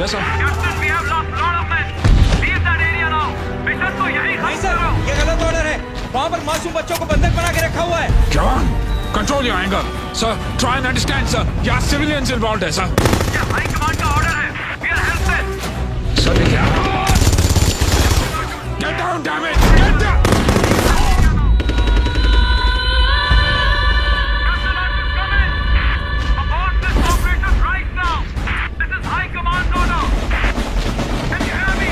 Yes, sir. Captain, we have lost a lot of men. Leave that area now. Mission तो यही नहीं खत्म sir, करो. ये गलत ऑर्डर है। वहाँ पर मासूम बच्चों को बंधक बना के रखा हुआ है। John, control your anger. Sir, try and understand, sir. There are civilians involved here, sir. ये हाई कमांड का ऑर्डर है. We are helpless. Sir, देखिए. Get down, damn it! Get down! Captain, I'm coming. Abort this operation right now. This is high command order. Can you hear me?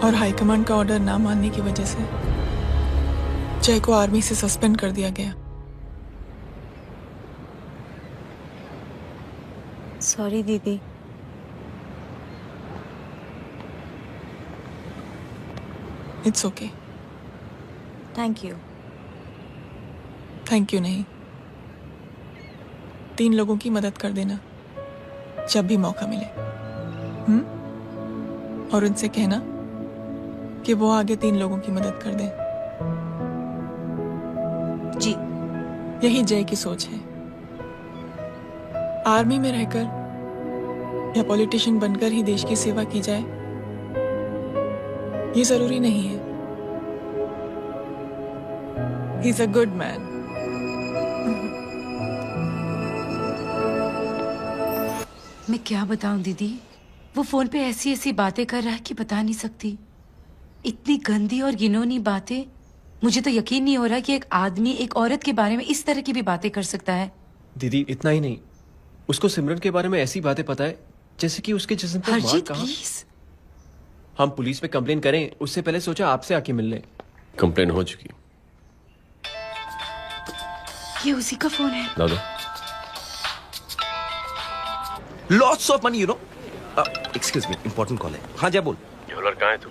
और high command का order ना मानने की वजह से जय को आर्मी से सस्पेंड कर दिया गया। सॉरी दीदी। It's okay. Thank you. Thank you नहीं, 3 लोगों की मदद कर देना जब भी मौका मिले। और उनसे कहना कि वो आगे 3 लोगों की मदद कर दें। जी। यही जय की सोच है। आर्मी में रहकर या पॉलिटिशियन बनकर ही देश की सेवा की जाए, ये जरूरी नहीं है। He is a good man. मैं क्या बताऊं दीदी, वो फोन पे ऐसी ऐसी बातें कर रहा है कि बता नहीं सकती। इतनी गंदी और घिनौनी बातें। मुझे तो यकीन नहीं हो रहा कि एक आदमी एक औरत के बारे में इस तरह की भी बातें कर सकता है। दीदी इतना ही नहीं, उसको सिमरन के बारे में ऐसी बातें पता है जैसे कि उसके जिस्म पर मार हरजीत कहाँ। प्लीज। हम पुलिस में कंप्लेन करें उससे पहले सोचा आपसे आके मिल लें। कंप्लेन हो चुकी। ये उसी का फोन है। ला दो। Lots of money, you know. Excuse me, important call है। हाँ जय बोल। ड्यूलर कहाँ है तू?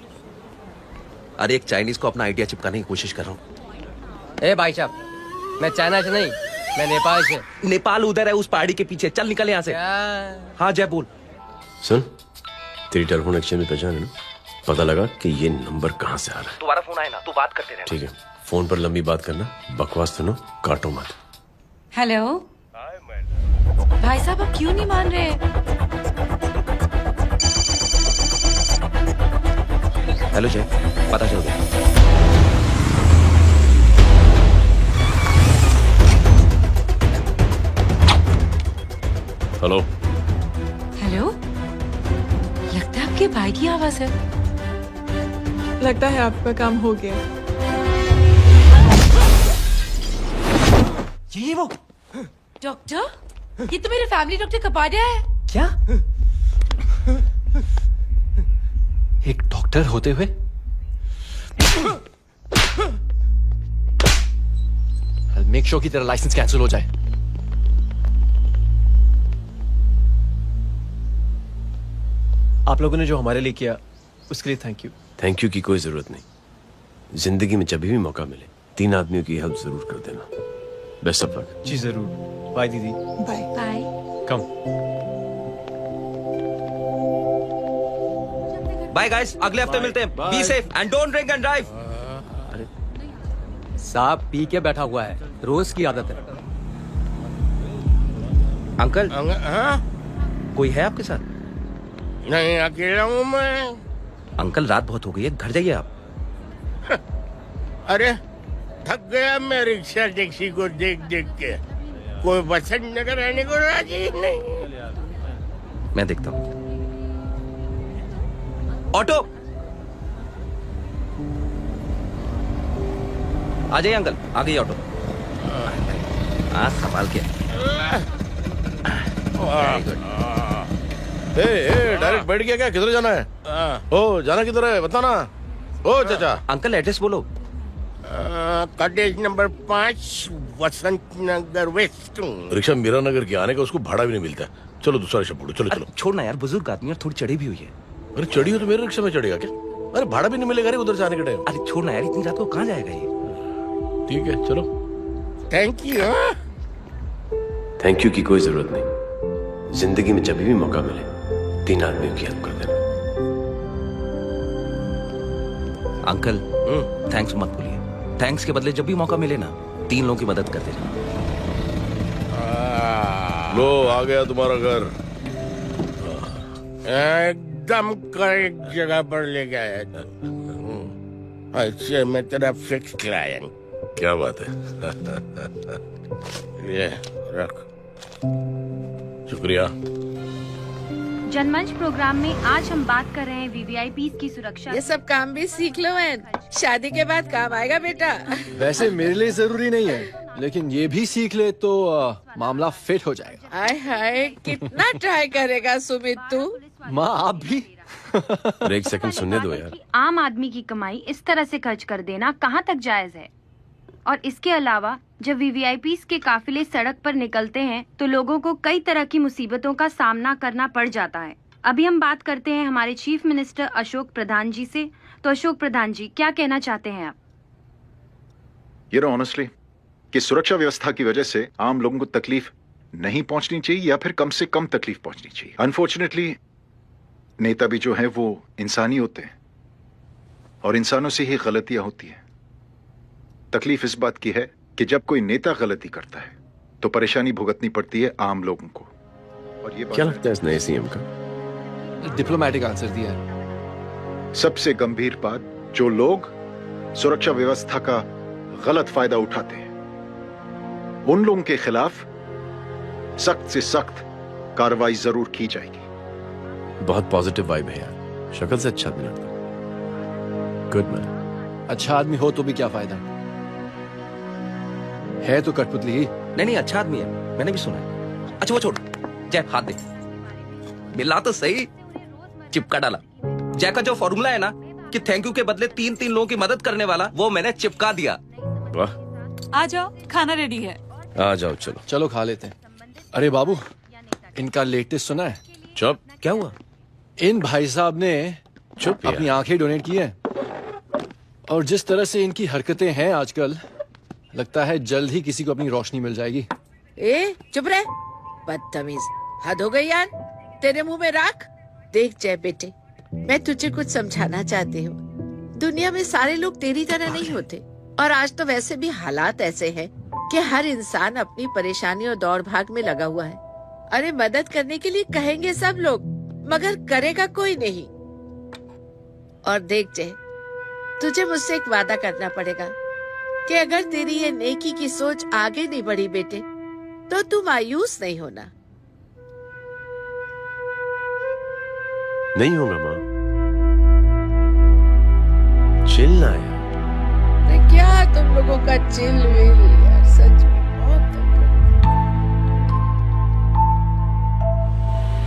अरे एक चाइनीज को अपना आइडिया चिपकाने की कोशिश कर रहा हूँ। ए भाई साहब, मैं चाइना से नहीं, मैं नेपाल से। नेपाल उधर है, उस पहाड़ी के पीछे। चल निकल यहाँ से। हाँ जय बोल। सुन, तेरी टेलीफोन एक्सचेंज में पहचान है ना? पता लगा कि ये नंबर कहाँ से आ रहा है। तुम्हारा फोन आए ना, तू बात करते रहना। ठीक है, फोन पर लंबी बात करना, बकवास सुनो, काटो मत। हेलो भाई साहब, आप क्यों नहीं मान रहे? हेलो जय, पता चल गया। हेलो हेलो, लगता है आपके भाई की आवाज है। लगता है आपका काम हो गया। ये वो डॉक्टर, ये तो मेरे फैमिली डॉक्टर कपाडिया है। क्या? एक डॉक्टर होते हुए मेक श्योर की तेरा लाइसेंस कैंसिल हो जाए। आप लोगों ने जो हमारे लिए किया उसके लिए थैंक यू। थैंक यू की कोई जरूरत नहीं। जिंदगी में जब भी मौका मिले 3 आदमियों की हेल्प जरूर कर देना। Best of luck. जी जरूर। बाय दीदी। बाय। बाय। कम। बाय गाइस, अगले हफ्ते मिलते हैं। Be safe and don't drink and drive. साहब पी के बैठा हुआ है, रोज की आदत है। अंकल, हाँ? कोई है आपके साथ? नहीं, अकेला हूँ मैं। अंकल रात बहुत हो गई है, घर जाइए आप। अरे थक गया मैं रिक्शा टैक्सी को देख देख के। कोई वसंत नगर रहने को राजी नहीं। मैं देखता हूँ। ऑटो आ जाइए अंकल, आ गई ऑटो। हाँ संभाल के। डायरेक्ट बैठ गया क्या? किधर जाना है? ओ जाना किधर है बता ना। ओ चाचा। अंकल एड्रेस बोलो। कॉटेज नंबर 5 वसंत नगर वेस्ट। रिक्शा मीरा नगर के आने का उसको भाड़ा भी नहीं मिलता। चलो दूसरा रिक्शा पकड़ो। चलो चलो। छोड़ना यार, बुजुर्ग आदमी और थोड़ी चढ़ी भी हुई है। अरे चढ़ी हो तो मेरे रिक्शा में चढ़ेगा क्या? अरे भाड़ा भी नहीं मिलेगा रे उधर जाने के टाइम। अरे छोड़ना यार, इतनी रात को कहाँ जाएगा ये? ठीक है चलो। Thank you. थैंक यू की कोई जरूरत नहीं। जिंदगी में जब भी मौका मिले 3 आदमियों की हेल्प कर देना। अंकल थैंक्स मत भूलिए। थैंक्स के बदले जब भी मौका मिले ना 3 लोगों की मदद कर देना। लो आ गया तुम्हारा घर। एकदम करेक्ट जगह पर ले गया। अच्छा मैं तेरा फिक्स क्लाइंट। क्या बात है। ये रख। शुक्रिया। जनमंच प्रोग्राम में आज हम बात कर रहे हैं वीवीआईपी की सुरक्षा। ये सब काम भी सीख लो एन, शादी के बाद काम आएगा बेटा। वैसे मेरे लिए जरूरी नहीं है, लेकिन ये भी सीख ले तो मामला फिट हो जाएगा। हाय हाय कितना ट्राई करेगा सुमित तू। माँ आप भी। अरे एक सेकंड सुनने दो यार। आम आदमी की कमाई इस तरह से खर्च कर देना कहाँ तक जायज है? और इसके अलावा जब वीवीआईपी के काफिले सड़क पर निकलते हैं तो लोगों को कई तरह की मुसीबतों का सामना करना पड़ जाता है। अभी हम बात करते हैं हमारे चीफ मिनिस्टर अशोक प्रधान जी से। तो अशोक प्रधान जी, क्या कहना चाहते हैं आप? ये ऑनेस्टली कि सुरक्षा व्यवस्था की वजह से आम लोगों को तकलीफ नहीं पहुंचनी चाहिए या फिर कम से कम तकलीफ पहुंचनी चाहिए। अनफॉर्चुनेटली नेता भी जो है वो इंसानी होते हैं और इंसानों से ही गलतियां होती हैं। तकलीफ इस बात की है कि जब कोई नेता गलती करता है तो परेशानी भुगतनी पड़ती है आम लोगों को। और ये क्या लगता है इस नए सीएम का? डिप्लोमेटिक आंसर दिया है। सबसे गंभीर बात, जो लोग सुरक्षा व्यवस्था का गलत फायदा उठाते हैं उन लोगों के खिलाफ सख्त से सख्त कार्रवाई जरूर की जाएगी। बहुत पॉजिटिव वाइब है यार। शक्ल से अच्छा आदमी लगता है। Good man. अच्छा आदमी हो तो भी क्या फायदा है तो कठपुतली ही। नहीं अच्छा आदमी है, मैंने भी सुना है। अच्छा वो छोड़, जय हाथ दे। मिला तो सही, चिपका डाला। जय का जो फॉर्मूला है ना कि थैंक यू के बदले 3 लोगों की मदद करने वाला, वो मैंने चिपका दिया। वाह। आ जाओ, खाना रेडी है। आ जाओ चलो। चलो खा लेते हैं। अरे बाबू, इनका लेटेस्ट सुना है? चुप। क्या हुआ? इन भाई साहब ने चुप अपनी आंखें डोनेट की हैं और जिस तरह से इनकी हरकतें हैं आजकल, लगता है जल्द ही किसी को अपनी रोशनी मिल जाएगी। ए चुप रहे, बदतमीज, हद हो गई यार। तेरे मुंह में राख। देख जय बेटे, मैं तुझे कुछ समझाना चाहती हूँ। दुनिया में सारे लोग तेरी तरह नहीं होते और आज तो वैसे भी हालात ऐसे हैं कि हर इंसान अपनी परेशानी और दौड़ भाग में लगा हुआ है। अरे मदद करने के लिए कहेंगे सब लोग, मगर करेगा कोई नहीं। और देख जय, तुझे मुझसे एक वादा करना पड़ेगा कि अगर तेरी ये नेकी की सोच आगे नहीं बढ़ी बेटे तो तू मायूस नहीं होना। नहीं होगा माँ। चिल ना यार। क्या तुम लोगों का चिल विल यार, सच में बहुत।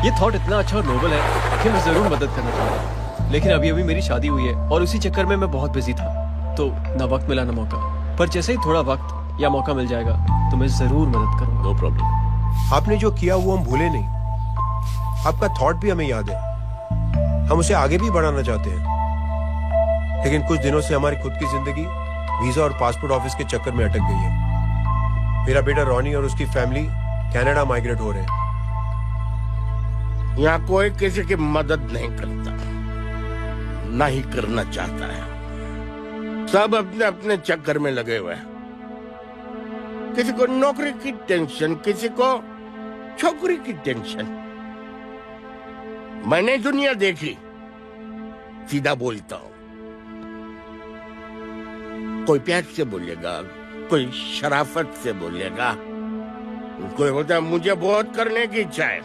ये थॉट इतना अच्छा और नोबल है कि मैं जरूर मदद करना चाहूंगा। लेकिन अभी अभी मेरी शादी हुई है और उसी चक्कर में मैं बहुत बिजी था, तो ना वक्त मिला ना मौका। पर जैसे ही थोड़ा वक्त या मौका मिल जाएगा तो मैं जरूर मदद करूंगा। No problem. आपने जो किया वो हम भूले नहीं, आपका थॉट भी हमें याद है, हम उसे आगे भी बढ़ाना चाहते हैं। लेकिन कुछ दिनों से हमारी खुद की जिंदगी वीजा और पासपोर्ट ऑफिस के चक्कर में अटक गई है। मेरा बेटा रॉनी और उसकी फैमिली कनाडा माइग्रेट हो रहे हैं। यहाँ कोई किसी की मदद नहीं करता, ना ही करना चाहता है। सब अपने अपने चक्कर में लगे हुए हैं। किसी को नौकरी की टेंशन, किसी को छोकरी की टेंशन। मैंने दुनिया देखी, सीधा बोलता हूं। कोई प्यार से बोलेगा, कोई शराफत से बोलेगा, कोई बोलता है मुझे बहुत करने की इच्छा है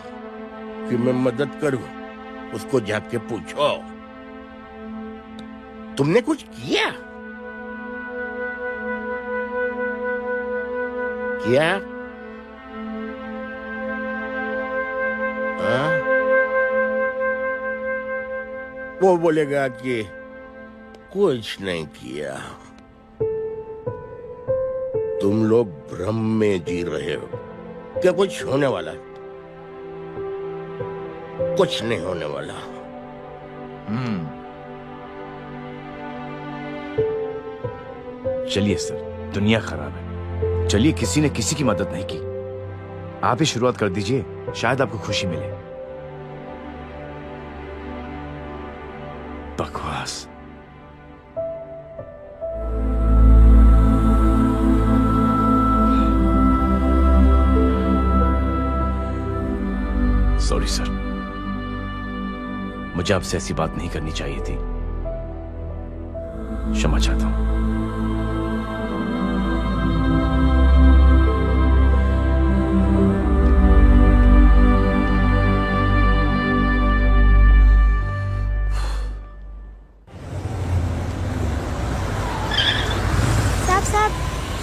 कि मैं मदद करूं। उसको जाके पूछो तुमने कुछ किया? क्या? हाँ? वो बोलेगा कि कुछ नहीं किया। तुम लोग भ्रम में जी रहे हो क्या कुछ होने वाला है? कुछ नहीं होने वाला। चलिए सर, दुनिया खराब है। चलिए, किसी ने किसी की मदद नहीं की, आप ही शुरुआत कर दीजिए, शायद आपको खुशी मिले। बकवास। सॉरी सर, मुझे आपसे ऐसी बात नहीं करनी चाहिए थी। क्षमा चाहता हूं।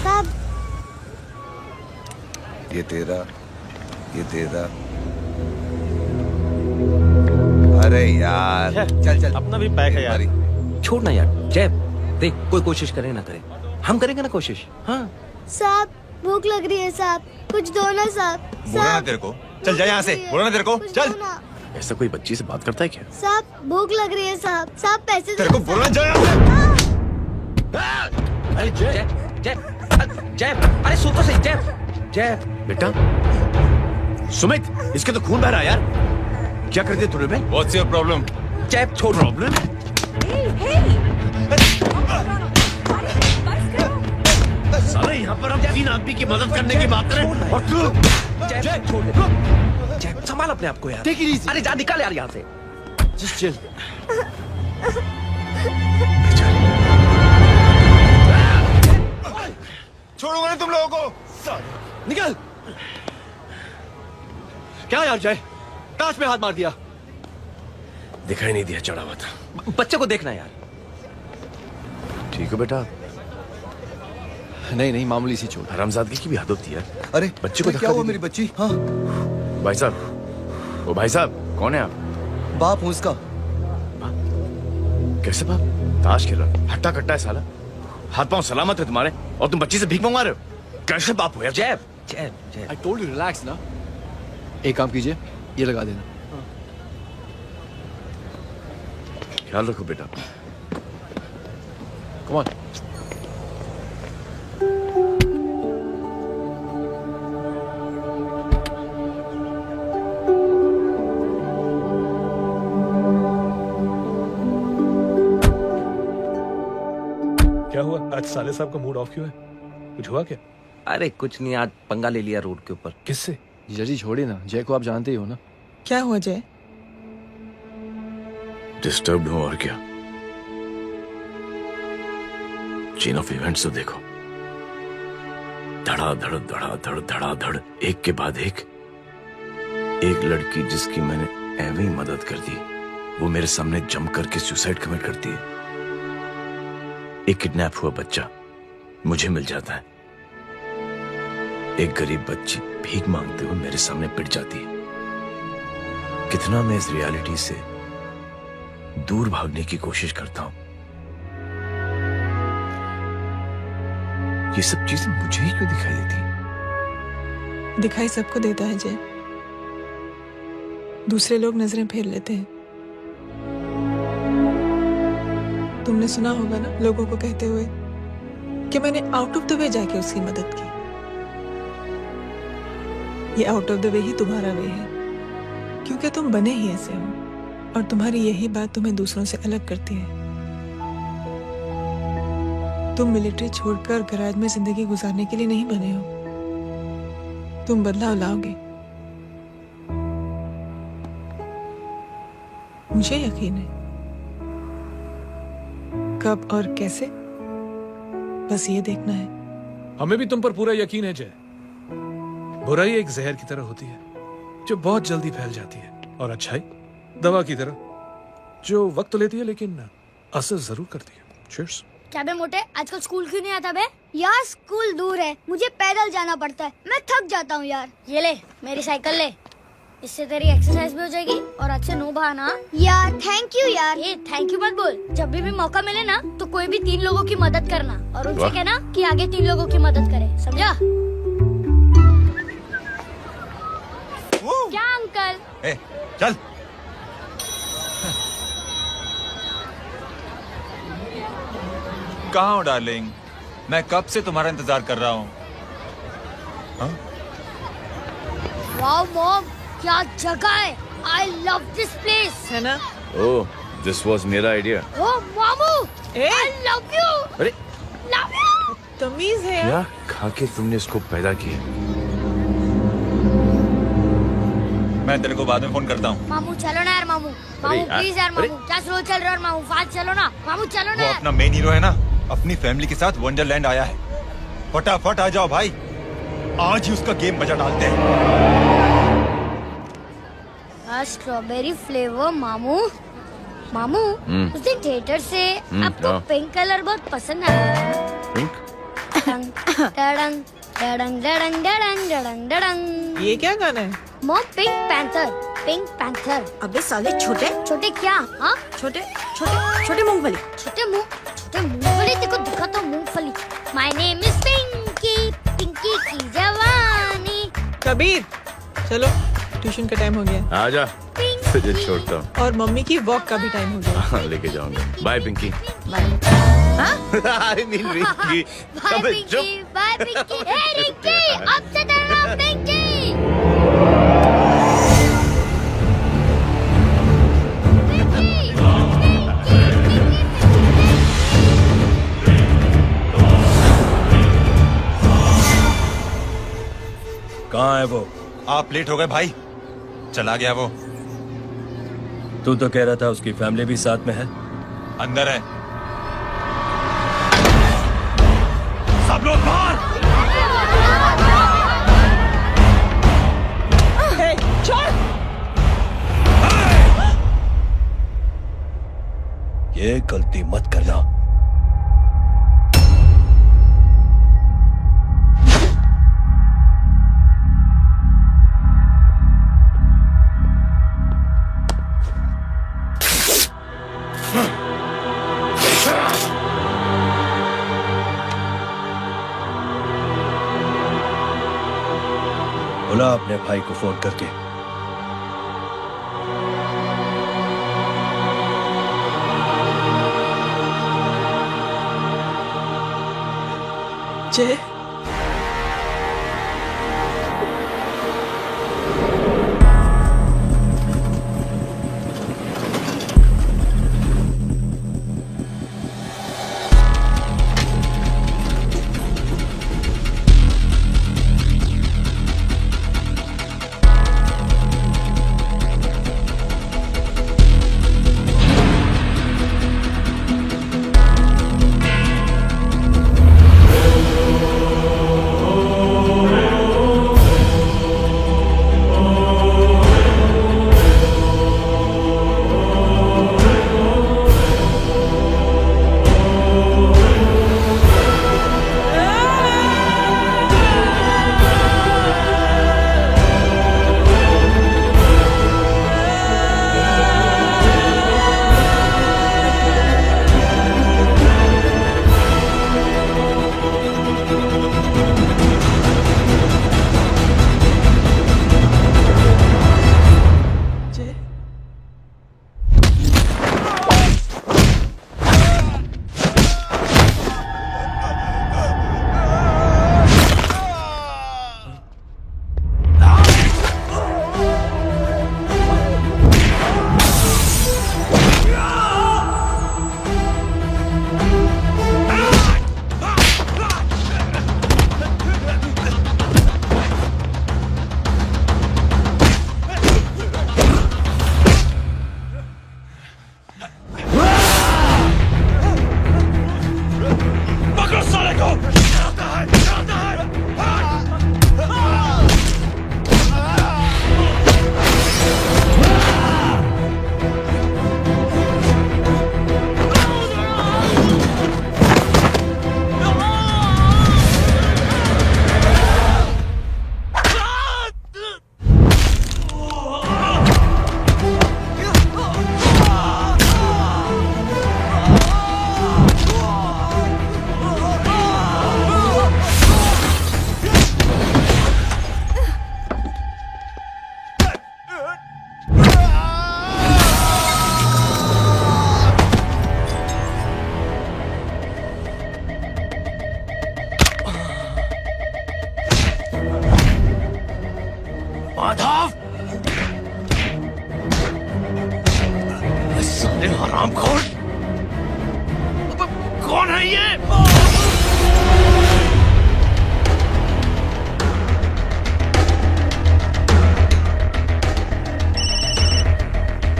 साहब, ये तेरा। अरे यार, चल अपना भी पैक है यार। छोड़ ना यार। जय, देख, कोई कोशिश करे ना करे, हम करेंगे ना कोशिश। हाँ साहब, भूख लग रही है साहब, कुछ दो ना साहब। बोला ना तेरे को, चल जा यहाँ से। बोला ना तेरे को, चल। ऐसा कोई बच्ची से बात करता है क्या? साहब भूख लग रही है साहब। साहब पैसे तेरे को बोला जा यहाँ से। अरे जय, जय, अरे सुन तो सही। जय बेटा, सुमित, इसके तो खून बह रहा है यार। क्या कर दिया तूने बे? What's your problem? जय, छोड़। प्रॉब्लम? साले यहाँ पर हम 3 आदमी की मदद करने की बात करें और तू? जय, छोड़। जय, संभाल अपने आप को यार। Take it easy. अरे जा, निकल यार यहाँ से। Just chill. छोड़ूंगा ना तुम लोगों को। निकल। क्या यार जय, ताश पे हाथ मार दिया। दिखाई नहीं दिया, चढ़ा हुआ था। बच्चे को देखना यार। ठीक हो बेटा? नहीं, मामूली सी चोट। हरामजादगी की भी हद होती है। अरे बच्चे को क्या हुआ मेरी बच्ची? हाँ भाई साहब, ओ भाई साहब, कौन है आप? बाप हूँ उसका। कैसे बाप? ताश खेल रहा, हट्टा कट्टा है साला। हाथ पांव सलामत है तुम्हारे और तुम बच्ची से भीख मंगवा रहे हो? कैसे बाप हो यार? जय, I told you relax ना। एक काम कीजिए, ये लगा देना। ख्याल रखो बेटा। Come on. क्या हुआ आज साले साहब का मूड ऑफ क्यों है? कुछ हुआ क्या? अरे कुछ नहीं, आज पंगा ले लिया रोड के ऊपर। किससे? जीजाजी छोड़िए ना, जय को आप जानते ही हो ना। क्या हुआ जय? डिस्टर्ब्ड हूं और क्या। चेन ऑफ इवेंट्स तो देखो, धड़ाधड़ धड़ाधड़ धड़ाधड़, एक के बाद एक लड़की जिसकी मैंने ऐवे ही मदद कर दी, वो मेरे सामने जम करके सुसाइड कमिट करती है। एक किडनैप हुआ बच्चा मुझे मिल जाता है। एक गरीब बच्ची भीख मांगते हुए मेरे सामने पिट जाती है। कितना मैं इस रियलिटी से दूर भागने की कोशिश करता हूं। ये सब चीजें मुझे ही क्यों दिखाई देती? दिखाई सबको देता है जय, दूसरे लोग नजरें फेर लेते हैं। तुमने सुना होगा ना लोगों को कहते हुए कि मैंने आउट ऑफ द वे जाके उसकी मदद की। ये आउट ऑफ द वे ही तुम्हारा वे है, क्योंकि तुम बने ही ऐसे हो और तुम्हारी यही बात तुम्हें दूसरों से अलग करती है। तुम मिलिट्री छोड़कर गैराज में जिंदगी गुजारने के लिए नहीं बने हो। तुम बदलाव लाओगे, मुझे यकीन है। कब और कैसे, बस ये देखना है। हमें भी तुम पर पूरा यकीन है जय। बुराई एक जहर की तरह होती है जो बहुत जल्दी फैल जाती है, और अच्छाई दवा की तरह जो वक्त तो लेती है लेकिन असर जरूर करती है। चीयर्स। क्या बे मोटे, आजकल स्कूल क्यों नहीं आता बे? यार स्कूल दूर है, मुझे पैदल जाना पड़ता है, मैं थक जाता हूँ यार। ये ले मेरी साइकिल ले, इससे तेरी एक्सरसाइज भी हो जाएगी और आज से नो बहाना। यार थैंक यू यार। ये थैंक यू मत बोल, जब भी मौका मिले ना तो कोई भी 3 लोगों की मदद करना और उनसे कहना कि आगे 3 लोगों की मदद करे, समझा? क्या अंकल? ए, चल। कहाँ हो डार्लिंग? मैं कब से तुम्हारा इंतजार कर रहा हूँ। वाओ मॉम, क्या जगह है। I love this place. है ना? ओह, दिस वाज मेरा आइडिया। ओ मामू, आई लव यू। अरे लव यू। तमीज है क्या खा के तुमने इसको पैदा किया? मैं तेरे को बाद में फोन करता हूँ। मामू चलो ना यार, मामू मामू प्लीज यार, मामू क्या स्लो चल रहा है मामू, फास्ट चलो ना मामू, चलो ना वो यार। अपना मेन हीरो है ना, अपनी फैमिली के साथ वंडरलैंड आया है। फटाफट आ जाओ भाई, आज ही उसका गेम बजा डालते हैं। स्ट्रॉबेरी फ्लेवर मामू। मामू उस दिन थिएटर से आपको पिंक कलर बहुत पसंद आया। पिंक? डडंग डडंग डडंग डडंग डडंग डडंग। ये क्या गाना है? Mom pink panther, pink panther. अबे साले छोटे छोटे क्या? हाँ छोटे छोटे छोटे मूंगफली। छोटे मूंगफली, देखो दिखा तो मूंगफली। My name is Pinki, Pinki की जवानी। कबीर चलो, ट्यूशन का टाइम हो गया। आजा, तुझे छोड़ता हूँ। और मम्मी की वॉक का भी टाइम हो गया। हाँ, लेके जाऊंगा। Bye Pinky. I mean Rinky. Bye Pinky, bye Pinky. Hey Rinky, अब से डरना पिंकी। कहाँ है वो? आप लेट हो गए भाई। चला गया वो। तू तो कह रहा था उसकी फैमिली भी साथ में है। अंदर है। सब लोग बाहर। ये गलती मत करना। बुला अपने भाई को फोन करके। जय,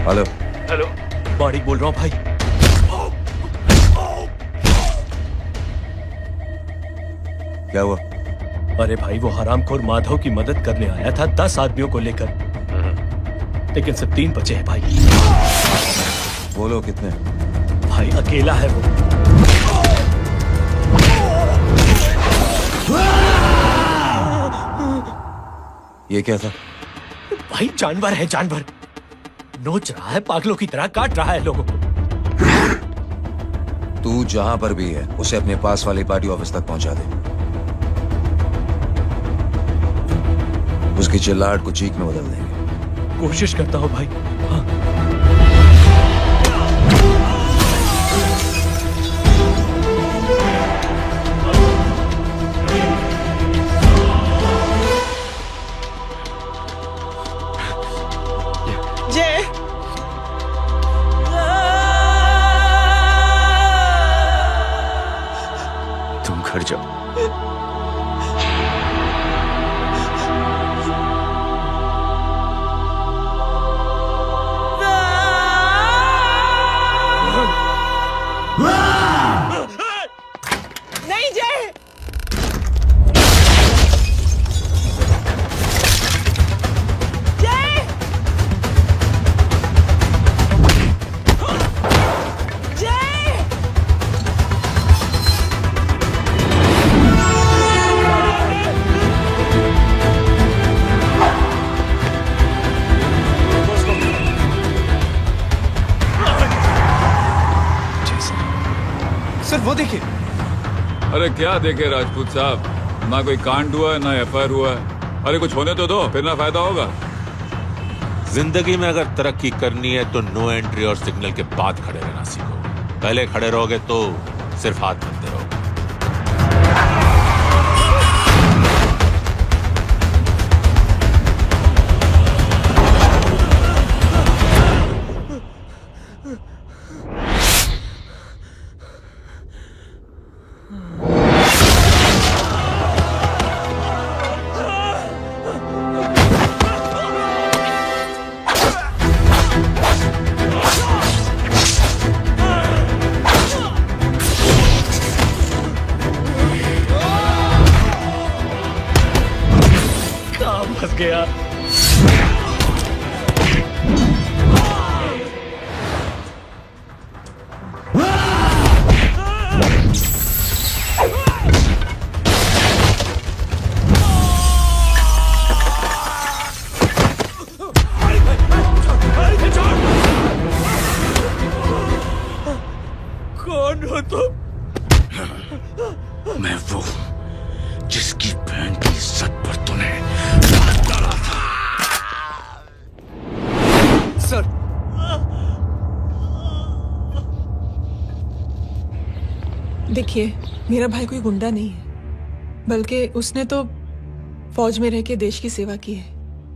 हेलो हेलो माणिक बोल रहा हूँ भाई। क्या हुआ? अरे भाई वो हरामखोर माधव की मदद करने आया था 10 आदमियों को लेकर, लेकिन सिर्फ 3 बचे हैं भाई। बोलो कितने? भाई अकेला है वो। ये क्या था? भाई जानवर है, जानवर नोच रहा है, पागलों की तरह काट रहा है लोगों को। तू जहां पर भी है उसे अपने पास वाली पार्टी ऑफिस तक पहुंचा दे। उसकी चिल्लाहट को चीख में बदल देंगे। कोशिश करता हूं भाई। हाँ। जय तुम घर जाओ। नहीं जय। जय जय सर वो देखिए। अरे क्या देखे राजपूत साहब, ना कोई कांड हुआ है ना एफआईआर हुआ है। अरे कुछ होने तो दो, फिर ना फायदा होगा। जिंदगी में अगर तरक्की करनी है तो नो एंट्री और सिग्नल के बाद खड़े रहना सीखो। पहले खड़े रहोगे तो सिर्फ हाथ बनते रहोगे। फंस गया। कौन हो तुम? मैं वो जिसकी बहन की इज्जत पर तूने हाथ डाला था। सर देखिए, मेरा भाई कोई गुंडा नहीं है, बल्कि उसने तो फौज में रह के देश की सेवा की है।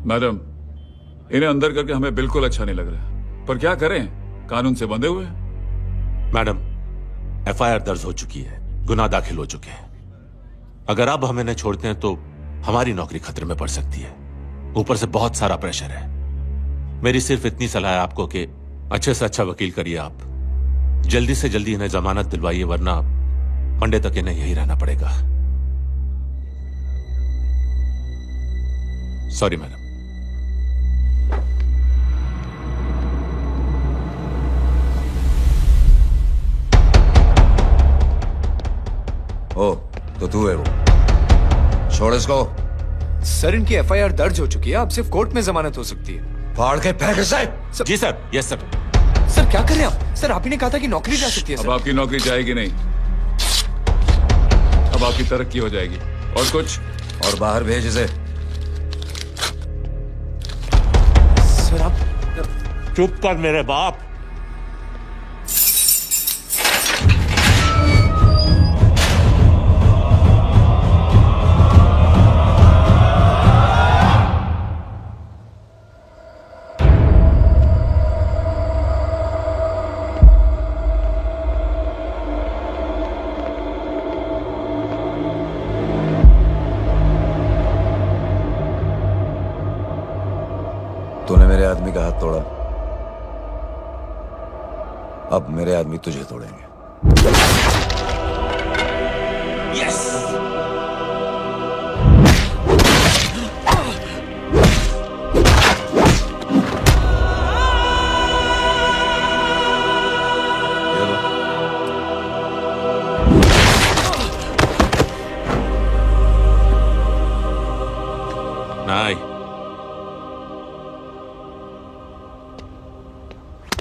मैडम, इन्हें अंदर करके हमें बिल्कुल अच्छा नहीं लग रहा, पर क्या करें, कानून से बंधे हुए हैं। मैडम, एफआईआर दर्ज हो चुकी है, गुनाह दाखिल हो चुके हैं। अगर अब हम इन्हें छोड़ते हैं तो हमारी नौकरी खतरे में पड़ सकती है। ऊपर से बहुत सारा प्रेशर है। मेरी सिर्फ इतनी सलाह है आपको कि अच्छे से अच्छा वकील करिए आप। जल्दी से जल्दी इन्हें जमानत दिलवाइए, वरना मंडे तक इन्हें यही रहना पड़ेगा। Sorry madam. ओ, तो तू है वो? छोड़ इसको। सर इनकी एफआईआर दर्ज हो चुकी है, अब सिर्फ कोर्ट में जमानत हो सकती है। फाड़ के फेंक इसे। जी सर। Yes sir. सर क्या कर रहे हैं आप? सर आप ही ने कहा था कि नौकरी जा सकती है। अब आपकी नौकरी जाएगी नहीं, अब आपकी तरक्की हो जाएगी। और कुछ? और बाहर भेज इसे। सर आप चुप कर मेरे बाप। तूने मेरे आदमी का हाथ तोड़ा, अब मेरे आदमी तुझे तोड़ेंगे। यस। नाई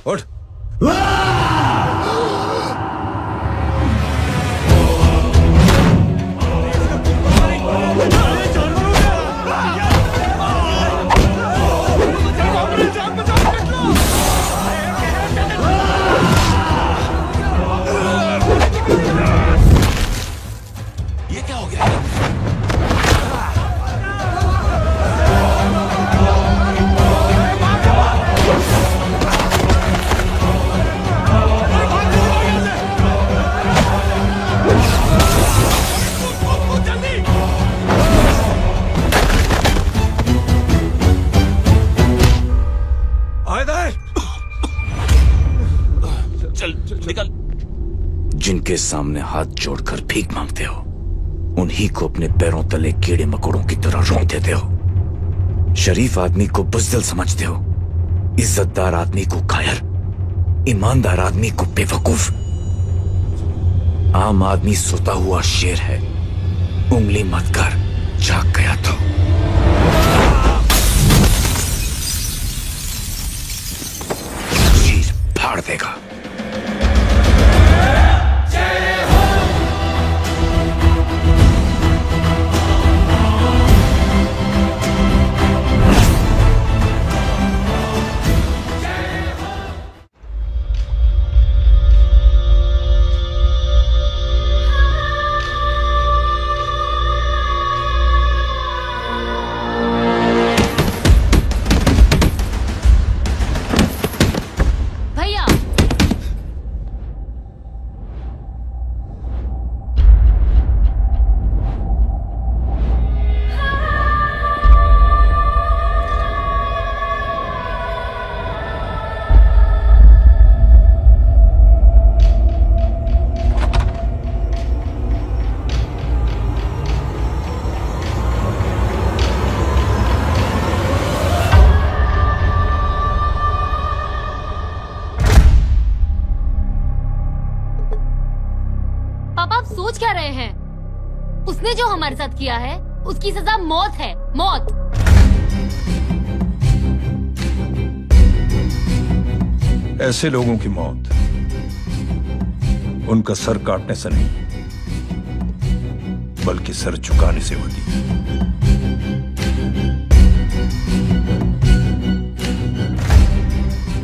उठ। ये क्या हो गया? चल निकल। जिनके सामने हाथ जोड़कर भीख मांगते हो, उन्हीं को अपने पैरों तले कीड़े मकोड़ों की तरह रोक देते हो। शरीफ आदमी को बुज़दिल समझते हो, इज्जतदार आदमी को कायर, ईमानदार आदमी को बेवकूफ। आम आदमी सोता हुआ शेर है, उंगली मत कर, जाग गया तो। चीर फाड़ देगा। भैया पापा, आप सोच क्या रहे हैं? उसने जो हमारे साथ किया है उसकी सजा मौत है, मौत। ऐसे लोगों की मौत उनका सर काटने से नहीं, बल्कि सर झुकाने से होती है।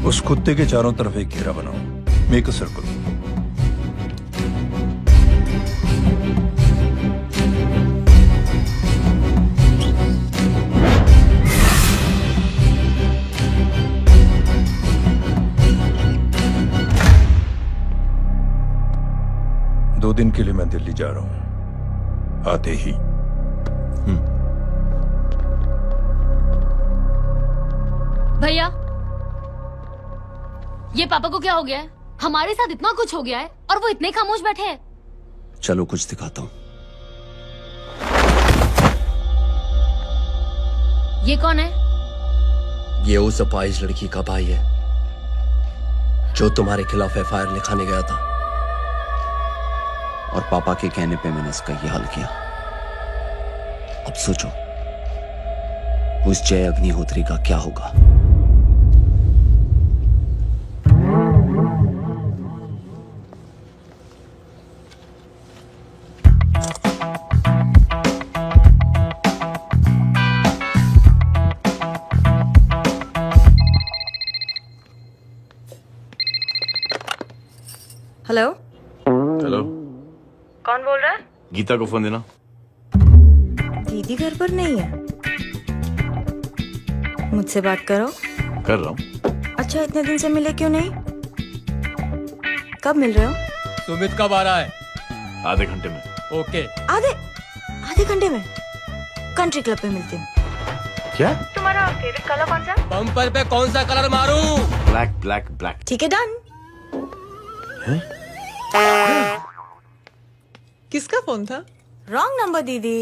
उस कुत्ते के चारों तरफ एक घेरा बनाओ, मेक अ सर्कल। दो दिन के लिए मैं दिल्ली जा रहा हूं, आते ही। भैया, ये पापा को क्या हो गया है? हमारे साथ इतना कुछ हो गया है और वो इतने खामोश बैठे हैं। चलो कुछ दिखाता हूं। ये कौन है? ये उस अपाहिज लड़की का भाई है जो तुम्हारे खिलाफ एफआईआर लिखाने गया था, और पापा के कहने पे मैंने इसका ये हाल किया। अब सोचो उस जय अग्निहोत्री का क्या होगा। हेलो हेलो, कौन बोल रहा है? गीता को फोन देना। दीदी घर पर नहीं है। मुझसे बात करो। कर रहा हूँ। अच्छा, इतने दिन से मिले क्यों नहीं? कब मिल रहे हो? सुमित कब आ रहा है? आधे घंटे में। ओके। आधे घंटे में कंट्री क्लब पे मिलते हैं। क्या? तुम्हारा फेवरेट कलर कौन सा? बम्पर पे कौन सा कलर मारूं? Black black black. ठीक है, डन। किसका फोन था? रॉन्ग नंबर दीदी।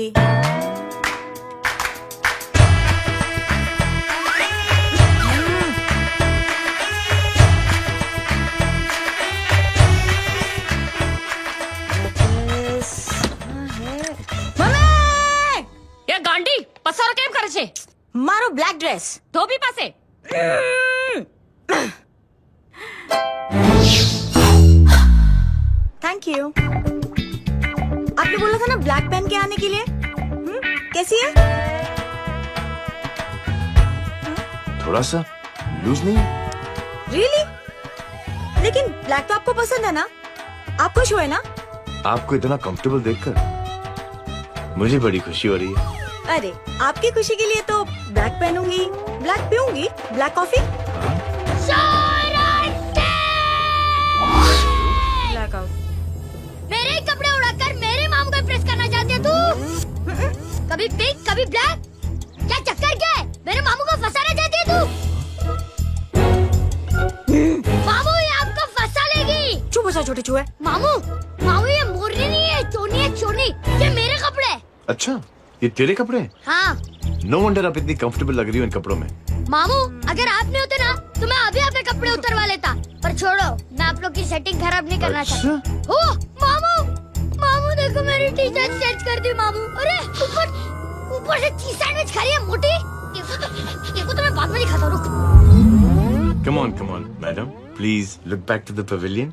એ ગાંડી પસારો કેમ કરે છે? મારો બ્લેક ડ્રેસ ધોબી પાસે. Thank you. आपने बोला था ना ब्लैक पेन के आने के लिए। कैसी है? थोड़ा सा लूज नहीं? रियली? लेकिन ब्लैक तो आपको पसंद है ना? आप खुश हुए ना? आपको इतना कंफर्टेबल देखकर मुझे बड़ी खुशी हो रही है। अरे आपकी खुशी के लिए तो ब्लैक पहनूंगी, ब्लैक पीऊंगी, ब्लैक कॉफी। ब्लैकआउट। मेरे ही कपड़े उड़ाकर मेरे मामू को प्रेस करना चाहती है तू? कभी पिंक कभी ब्लैक, क्या चक्कर क्या है? मेरे मामू को फंसाना चाहती है तू? मामू ये आपको फंसा लेगी। चुप हो जा छोटे चूहे। मामू मामू ये मोरनी नहीं है, चोनी है चोनी। ये मेरे कपड़े हैं। अच्छा ये तेरे कपड़े हैं? हाँ नो वंडर आप इतनी कंफर्टेबल लग रही हो इन कपड़ों में। मामू अगर आप नहीं होते ना तो मैं अभी अपने कपड़े उतरवा लेता, पर छोड़ो मैं आप लोग की सेटिंग खराब नहीं करना चाहता। ओह मामू मामू देखो मेरी टी शर्ट चेंज कर दी मामू। अरे ऊपर से चीज सैंडविच खा रही है मोटी। देखो तो मैं बाद में दिखाता हूँ, रुक। Come on madam please look back to the pavilion.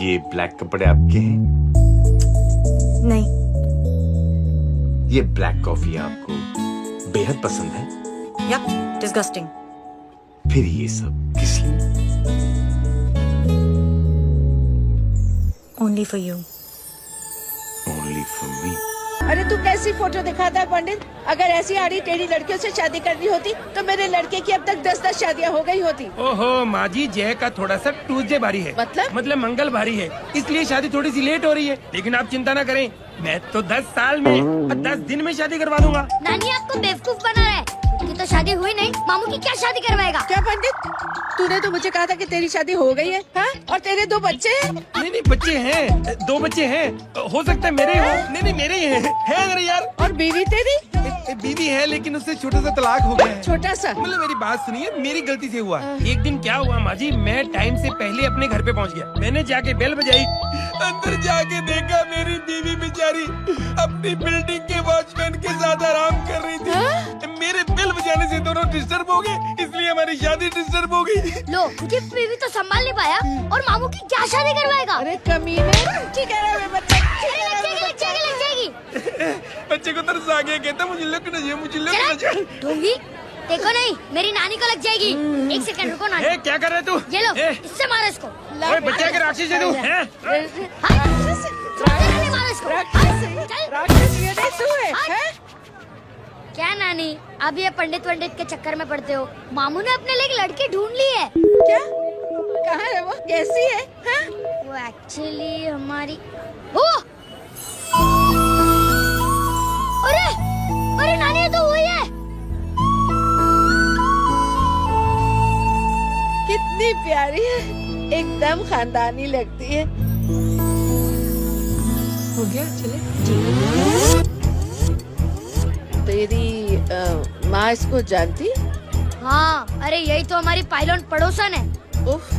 ये ब्लैक कपड़े आपके हैं? नहीं। ये ब्लैक कॉफी आपको बेहद पसंद है? या डिस्गस्टिंग। फिर ये सब किस लिए? Only for you. Only for me. अरे तू कैसी फोटो दिखाता है पंडित? अगर ऐसी आड़ी टेढ़ी लड़कियों से शादी करनी होती तो मेरे लड़के की अब तक 10 शादियां हो गई होती। ओहो माँ जी, जय का थोड़ा सा ट्यूसडे भारी है। मतलब मंगल भारी है, इसलिए शादी थोड़ी सी लेट हो रही है। लेकिन आप चिंता ना करें, मैं तो 10 साल में 10 दिन में शादी करवा दूंगा। नानी आपको बेवकूफ बना रहा है, उनकी तो शादी हुई नहीं, मामू की क्या शादी करवाएगा? क्या पंडित, तूने तो मुझे कहा था कि तेरी शादी हो गई है, हाँ? और तेरे 2 बच्चे हैं? नहीं बच्चे हैं, 2 बच्चे हैं। हो सकता है मेरे हो। नहीं मेरे ही हैं। अरे यार। और बीवी तेरी? बीवी है लेकिन उससे छोटा सा तलाक हो गया है। छोटा सा? मतलब मेरी बात सुनिए, मेरी गलती से हुआ। एक दिन क्या हुआ माँ जी, मैं टाइम से पहले अपने घर पे पहुँच गया। मैंने जाके बेल बजाई, अंदर जाके देखा मेरी बीवी बेचारी अपनी बिल्डिंग के वॉचमैन के साथ आराम कर रही थी। मेरे बेल बजाने से दोनों डिस्टर्ब हो गए, इसलिए हमारी शादी डिस्टर्ब हो गई। लो मुझे बीवी तो संभाल नहीं पाया और मामू की क्या शादी करवाएगा? अरे कमीने, ठीक है बच्चे बच्चे को तरस आ गया, कहता मुझे लगना चाहिए, मुझे लगना चाहिए। ढोंगी देखो नहीं, मेरी नानी को लग जाएगी। 1 सेकंड रुको नानी। क्या कर रहे तू? ये लो, इससे मारो इसको। ओए बच्चा के राक्षस है तू, हैं? मारो इसको। क्या नानी, अब ये पंडित के चक्कर में पड़ते हो? मामू ने अपने लिए एक लड़की ढूंढ ली है। क्या? कहाँ है वो? कैसी है? हाँ? वो एक्चुअली हमारी अरे नानी ये तो वही है। कितनी प्यारी है, एकदम खानदानी लगती है। हो गया, चले। तेरी माँ इसको जानती? हाँ, अरे यही तो हमारी पायलट पड़ोसन है। उफ,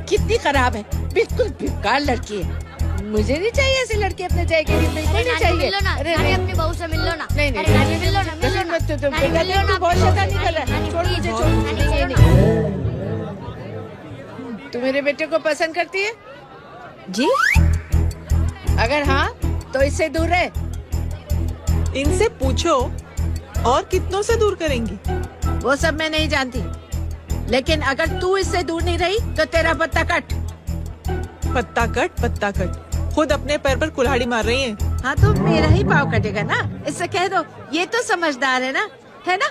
कितनी खराब है, बिल्कुल बेकार लड़की है। मुझे नहीं चाहिए ऐसी लड़की अपने जय के लिए, बिल्कुल नहीं चाहिए। मिल लो ना, अरे नानी अपनी बहू से मिल लो ना। नहीं अरे नानी मिल लो ना, मिल लो ना। तू बहुत शैतानी कर रहा है, छोड़ मुझे, छोड़। तू मेरे बेटे को पसंद करती है? जी। अगर हाँ तो इससे दूर रहे। इनसे पूछो और कितनों से दूर करेंगी? वो सब मैं नहीं जानती, लेकिन अगर तू इससे दूर नहीं रही तो तेरा पत्ता कट। पत्ता कट, खुद अपने पैर पर कुल्हाड़ी मार रही हैं। हाँ तो मेरा ही पाँव कटेगा ना, इससे कह दो। ये तो समझदार है ना, है ना?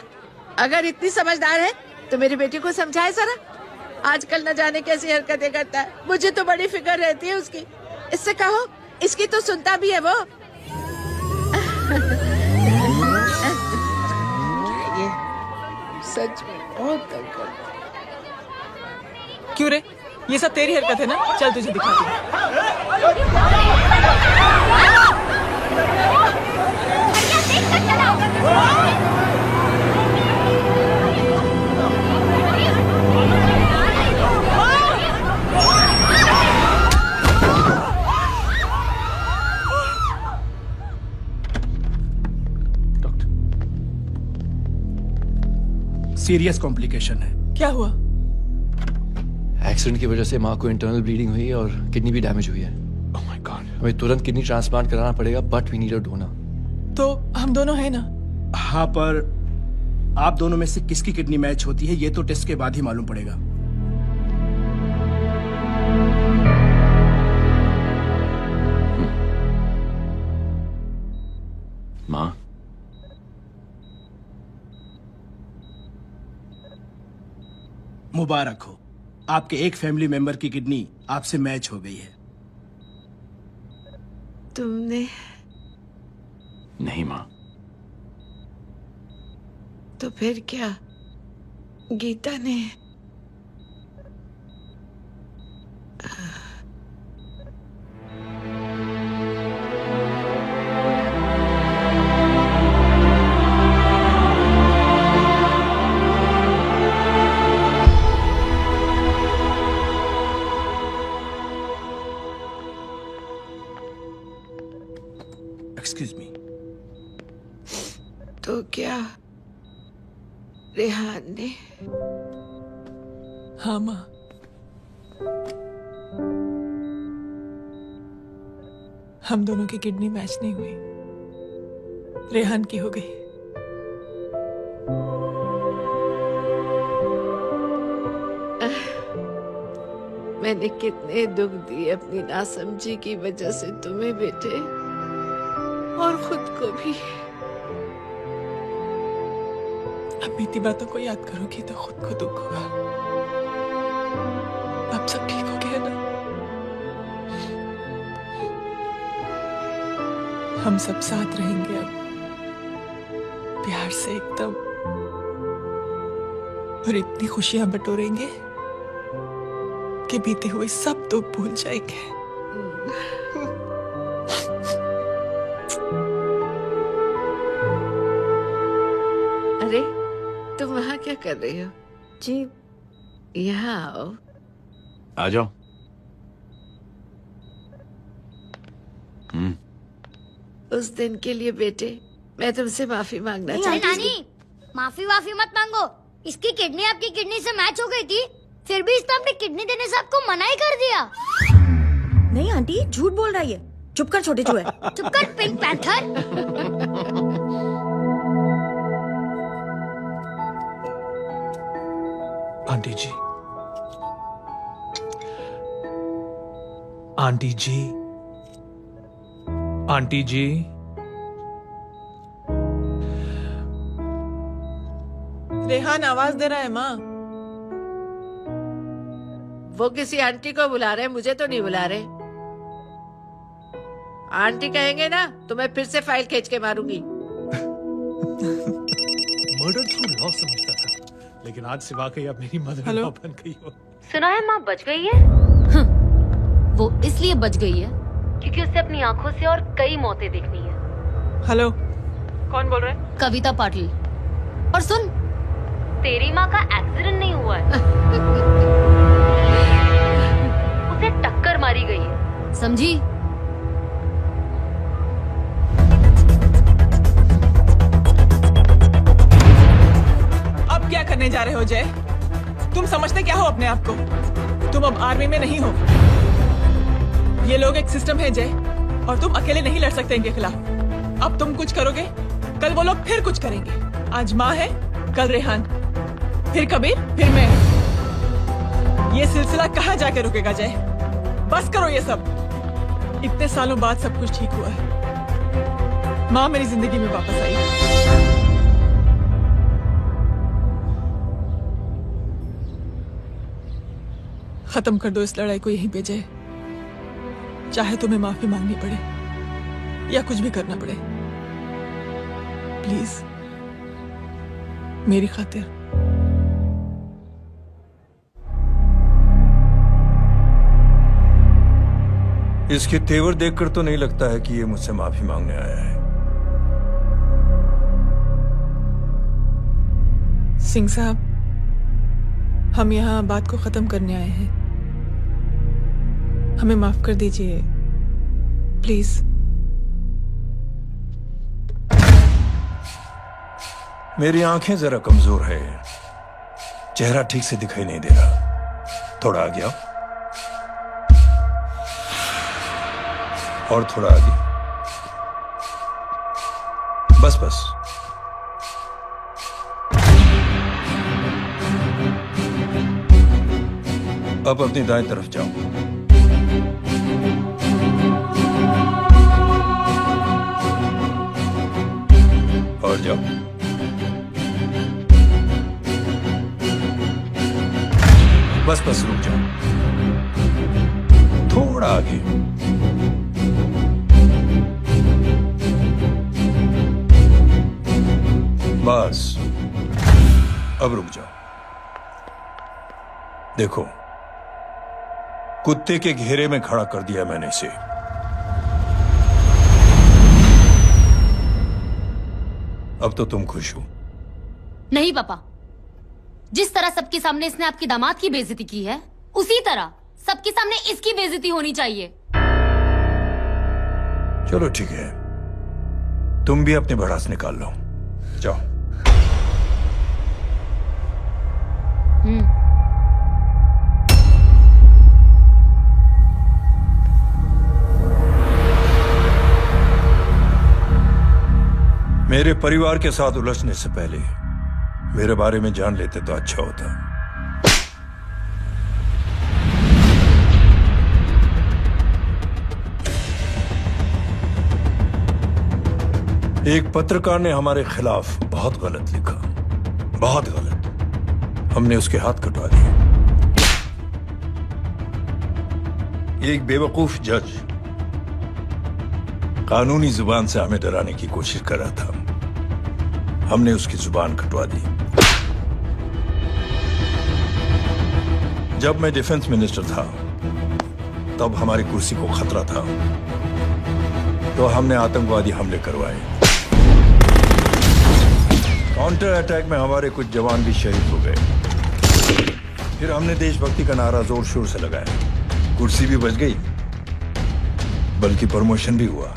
अगर इतनी समझदार है तो मेरी बेटी को समझाए जरा। आजकल न जाने कैसी हरकतें करता है, मुझे तो बड़ी फिक्र रहती है उसकी। इससे कहो, इसकी तो सुनता भी है वो। ये सच में बहुत तंग करता है। क्यों रे? ये सब तेरी हरकत है ना? चल तुझे दिखाती हूँ। सीरियस कॉम्प्लिकेशन है। क्या हुआ? एक्सीडेंट की वजह से माँ को इंटरनल ब्लीडिंग हुई है और किडनी भी डैमेज हुई है। Oh my God. हमें तुरंत किडनी ट्रांसप्लांट कराना पड़ेगा, but we need a donor. तो हम दोनों हैं ना? हाँ, पर आप दोनों में से किसकी किडनी मैच होती है ये तो टेस्ट के बाद ही मालूम पड़ेगा। माँ, मुबारक हो, आपके एक फैमिली मेंबर की किडनी आपसे मैच हो गई है। तुमने? नहीं माँ। तो फिर क्या? गीता ने? Excuse me. तो क्या रेहान ने? हाँ माँ। हम दोनों की किडनी मैच नहीं हुई, रेहान की हो गई। मैंने कितने दुख दिए अपनी नासमझी की वजह से तुम्हें बेटे, और खुद को भी। अब बीती बातों को याद करोगी तो खुद को दुख होगा। अब सब ठीक हो गया ना? हम सब साथ रहेंगे अब, प्यार से एकदम, और इतनी खुशियां बटोरेंगे कि बीते हुए सब दुख भूल जाएंगे। अरे तुम वहाँ क्या कर रही हो? जी यहाँ आओ। आ जाओ। उस दिन के लिए बेटे मैं तुमसे माफी मांगना चाहती हूँ। नानी, माफी वाफी मत मांगो। इसकी किडनी आपकी किडनी से मैच हो गई थी, फिर भी इसने अपनी किडनी देने से आपको मना ही कर दिया। नहीं आंटी, झूठ बोल रही है। चुप कर छोटे चूहे। चुप कर पिंक पैंथर। आंटी जी, आंटी जी, आंटी जी, रेहान आवाज दे रहा है माँ। वो किसी आंटी को बुला रहे हैं, मुझे तो नहीं बुला रहे। आंटी कहेंगे ना तो मैं फिर से फाइल खींच के मारूंगी। मर्डर थ्रू लॉ समझता था, लेकिन आज से वाकई अब मेरी मदर इन लॉ बन गई हो। सुना है माँ बच गई है। वो इसलिए बच गई है क्योंकि उसे अपनी आंखों से और कई मौतें देखनी है। हेलो, कौन बोल रहे हैं? कविता पाटिल। और सुन, तेरी माँ का एक्सीडेंट नहीं हुआ है, उसे टक्कर मारी गई है, समझी? अब क्या करने जा रहे हो जय? तुम समझते क्या हो अपने आप को? तुम अब आर्मी में नहीं हो। ये लोग एक सिस्टम है जय, और तुम अकेले नहीं लड़ सकते इनके खिलाफ। अब तुम कुछ करोगे, कल वो लोग फिर कुछ करेंगे। आज माँ है, कल रेहान, फिर कबीर, फिर मैं। ये सिलसिला कहाँ जाके रुकेगा जय? बस करो ये सब। इतने सालों बाद सब कुछ ठीक हुआ है। माँ मेरी जिंदगी में वापस आई। खत्म कर दो इस लड़ाई को यहीं पे जय। चाहे तुम्हें माफी मांगनी पड़े या कुछ भी करना पड़े, प्लीज मेरी खातिर। इसके तेवर देखकर तो नहीं लगता है कि ये मुझसे माफी मांगने आया है। सिंह साहब, हम यहाँ बात को खत्म करने आए हैं। हमें माफ कर दीजिए प्लीज। मेरी आंखें जरा कमजोर है, चेहरा ठीक से दिखाई नहीं दे रहा। थोड़ा आगे आओ, और थोड़ा आगे। बस बस। अब अपनी दाएं तरफ जाओ। और जाओ। बस बस रुक जाओ, थोड़ा आगे। बस अब रुक जाओ। देखो, कुत्ते के घेरे में खड़ा कर दिया मैंने इसे। अब तो तुम खुश हो? नहीं पापा, जिस तरह सबके सामने इसने आपकी दामाद की बेइज्जती की है, उसी तरह सबके सामने इसकी बेइज्जती होनी चाहिए। चलो ठीक है, तुम भी अपनी भड़ास निकाल लो। जाओ। मेरे परिवार के साथ उलझने से पहले मेरे बारे में जान लेते तो अच्छा होता। एक पत्रकार ने हमारे खिलाफ बहुत गलत लिखा, बहुत गलत। हमने उसके हाथ कटवा दिए। एक बेवकूफ जज कानूनी जुबान से हमें डराने की कोशिश कर रहा था। हमने उसकी जुबान कटवा दी। जब मैं डिफेंस मिनिस्टर था, तब हमारी कुर्सी को खतरा था, तो हमने आतंकवादी हमले करवाए। काउंटर अटैक में हमारे कुछ जवान भी शहीद हो गए। फिर हमने देशभक्ति का नारा जोर शोर से लगाया। कुर्सी भी बच गई, बल्कि प्रमोशन भी हुआ।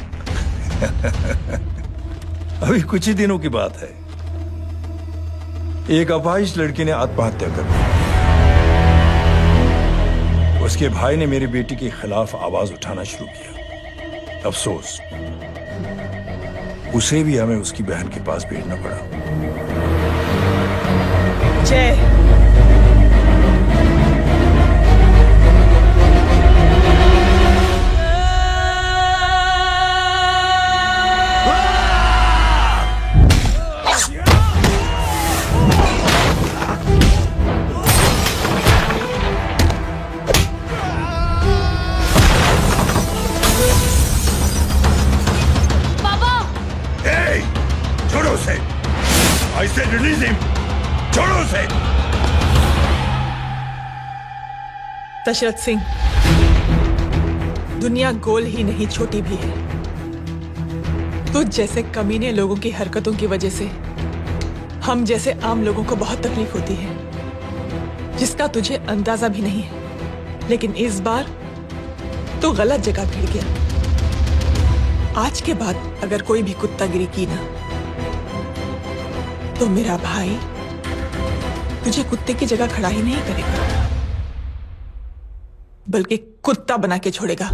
अभी कुछ ही दिनों की बात है, एक अपाहिज लड़की ने आत्महत्या कर ली। उसके भाई ने मेरी बेटी के खिलाफ आवाज उठाना शुरू किया। अफसोस, उसे भी हमें उसकी बहन के पास भेजना पड़ा। जय, छोड़ो उसे। I said release him. छोड़ो उसे। दशरथ सिंह, दुनिया गोल ही नहीं छोटी भी है। तुझ जैसे कमीने लोगों की हरकतों की वजह से हम जैसे आम लोगों को बहुत तकलीफ होती है, जिसका तुझे अंदाजा भी नहीं है। लेकिन इस बार तू गलत जगह भिड़ गया। आज के बाद अगर कोई भी कुत्तागिरी की ना, तो मेरा भाई तुझे कुत्ते की जगह खड़ा ही नहीं करेगा, बल्कि कुत्ता बना के छोड़ेगा।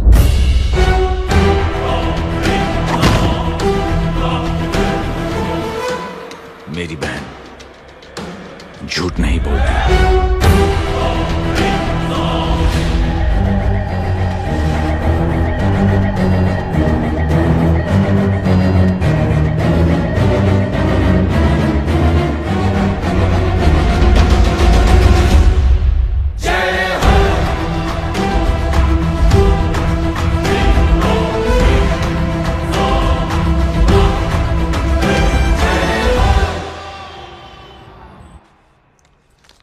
मेरी बहन झूठ नहीं बोलती।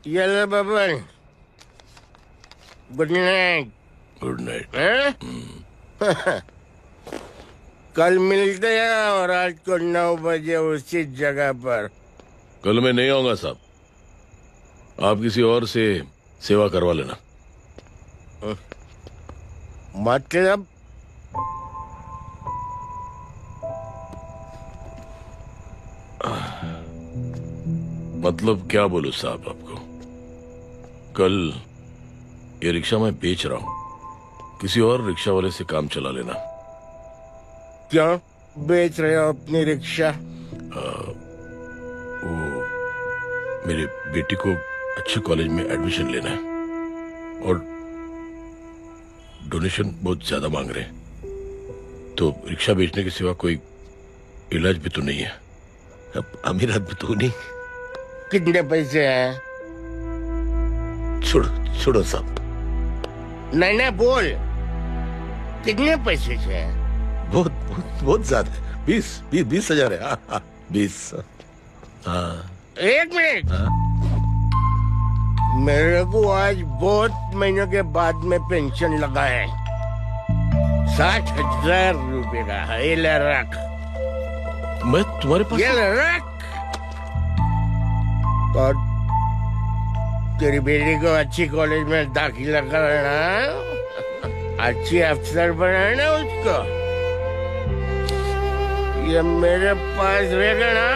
ये ले Baban, good night. Good night. कल मिलते हैं और आज को 9 बजे उसी जगह पर। कल मैं नहीं आऊंगा साहब, आप किसी और से सेवा करवा लेना। मतलब मतलब क्या बोलूं साहब आपको। कल ये रिक्शा मैं बेच रहा हूं, किसी और रिक्शा वाले से काम चला लेना। क्या बेच रहे हो अपनी रिक्शा? वो मेरी बेटी को अच्छे कॉलेज में एडमिशन लेना है और डोनेशन बहुत ज्यादा मांग रहे हैं, तो रिक्शा बेचने के सिवा कोई इलाज भी तो नहीं है। अब अमीर आदमी तो नहीं। कितने पैसे हैं? छोड़ो साहब। नहीं बोल, कितने पैसे हैं? बहुत ज्यादा है। 20,000 है। हाँ 20। हाँ 1 मिनट। मेरे को आज बहुत महीनों के बाद में पेंशन लगा है। 60,000 रुपए का है। ये ले रख। मैं तुम्हारे पास? ये ले रख। और तेरी बेटी को अच्छी कॉलेज में दाखिला कराना, अच्छी अफसर बनाना उसको। ये मेरे पास रहेगा ना।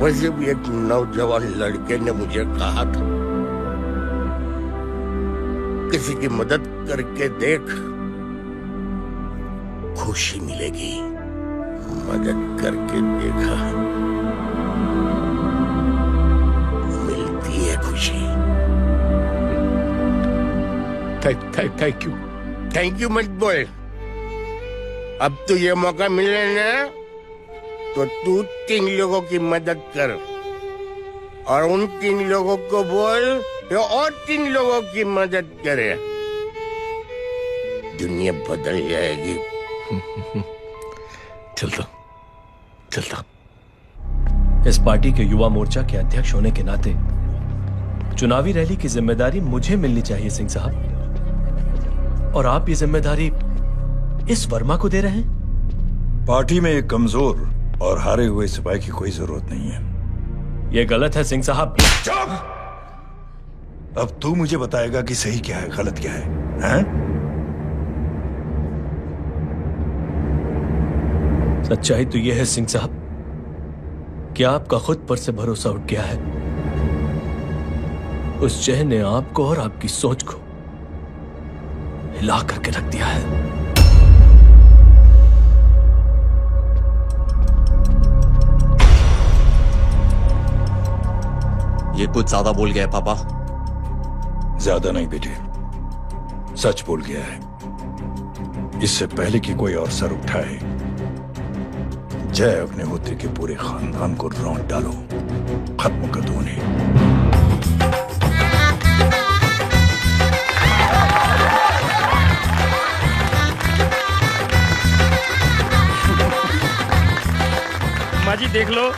वैसे भी एक नौजवान लड़के ने मुझे कहा था, किसी की मदद करके देख, खुशी मिलेगी। मदद करके देखा, मिलती है खुशी। Thank you. थैंक यू मत बोल। अब तो ये मौका मिले ना, तो तू 3 लोगों की मदद कर और उन 3 लोगों को बोल जो और 3 लोगों की मदद करे। दुनिया बदल जाएगी। चलता। इस पार्टी के युवा मोर्चा के अध्यक्ष होने के नाते चुनावी रैली की जिम्मेदारी मुझे मिलनी चाहिए सिंह साहब, और आप ये जिम्मेदारी इस वर्मा को दे रहे हैं। पार्टी में एक कमजोर और हारे हुए सिपाही की कोई जरूरत नहीं है। ये गलत है सिंह साहब। अब तू मुझे बताएगा कि सही क्या है, गलत क्या है, हैं? सच्चाई तो यह है सिंह साहब कि आपका खुद पर से भरोसा उठ गया है। उस जय ने आपको और आपकी सोच को हिला करके रख दिया है। ये कुछ ज्यादा बोल गया है पापा। ज्यादा नहीं बेटे, सच बोल गया है। इससे पहले कि कोई और सर उठाए, जय अग्निहोत्री के पूरे खानदान को रौंद डालो, खत्म कर दो उन्हें। माँ जी देख लो,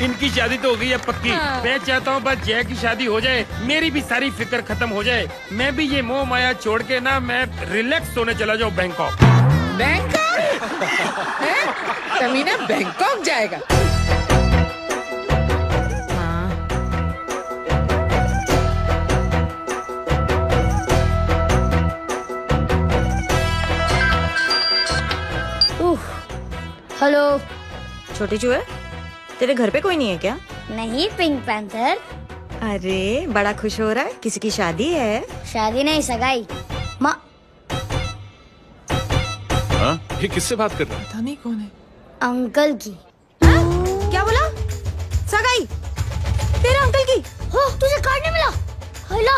इनकी शादी तो हो गई है पक्की। मैं चाहता हूँ बस जय की शादी हो जाए, मेरी भी सारी फिक्र खत्म हो जाए। मैं भी ये मोह माया छोड़ के ना, मैं रिलैक्स होने चला जाऊँ बैंकॉक। तमीना बैंकॉक जाएगा? हेलो छोटी चूहे, तेरे घर पे कोई नहीं है क्या? नहीं, पिंक पैंथर। अरे बड़ा खुश हो रहा है, किसी की शादी है? शादी नहीं, सगाई। माँ ये किससे बात कर रहा है? पता नहीं कौन है। अंकल की। क्या बोला? सगाई तेरे अंकल की? हो, तुझे कार्ड नहीं मिला? Hello,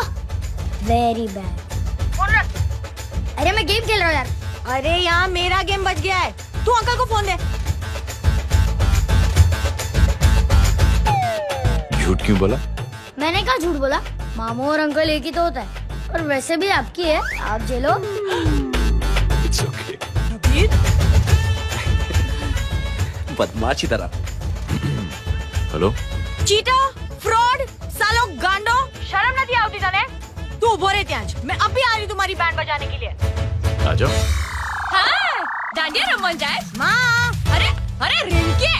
very bad. अरे मैं गेम खेल रहा हूँ यार। अरे यहाँ मेरा गेम बच गया है, तू अंकल को फोन दे। झूठ क्यों बोला? मैंने कहा झूठ बोला? मामू और अंकल एक ही तो होता है, और वैसे भी आपकी है, आप झेलो। It's okay. बदमाशी तरह। हेलो, चीटा, फ्रॉड, सालो गांडो, उभो रे त्याज, मैं अब भी आ रही तुम्हारी बैंड बजाने के लिए। आ जाओ। हाँ, डांडिया रमन जाए माँ। अरे अरे रिंकी,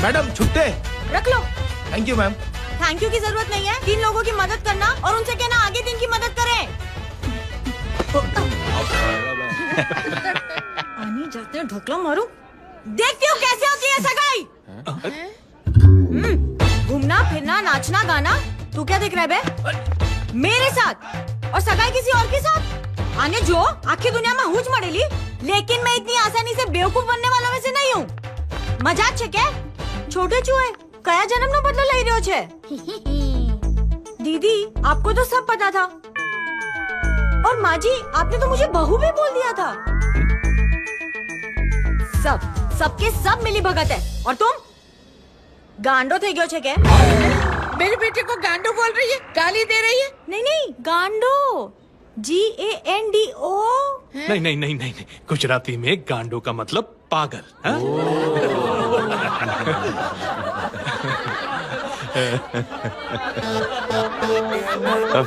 मैडम छुट्टे। रख लो। Thank you ma'am. Thank you की जरूरत नहीं है, 3 लोगों की मदद करना और उनसे कहना आगे दिन की मदद करें। आनी जाते हैं ढोकला मारूं। देखती हूँ कैसे होती है सगाई। घूमना फिरना नाचना गाना, तू क्या देख रहा है बे? मेरे साथ और सगाई किसी और के साथ। आने जो आखिर दुनिया में हुज मड़ेली, लेकिन मैं इतनी आसानी से बेवकूफ बनने वालों में से नहीं हूँ। मजाक छे क्या? छोटे चूहे कया जन्म नो बदलो लई रह्यो छे। दीदी आपको तो सब पता था, और माँ जी आपने तो मुझे बहू भी बोल दिया था। सबके सब मिली भगत है, और तुम गांडो थे गयो छे के? मेरे बेटे को गांडो बोल रही है, गाली दे रही है। नहीं गांडो, GANDO। नहीं नहीं नहीं नहीं, गुजराती में गांडो का मतलब पागल।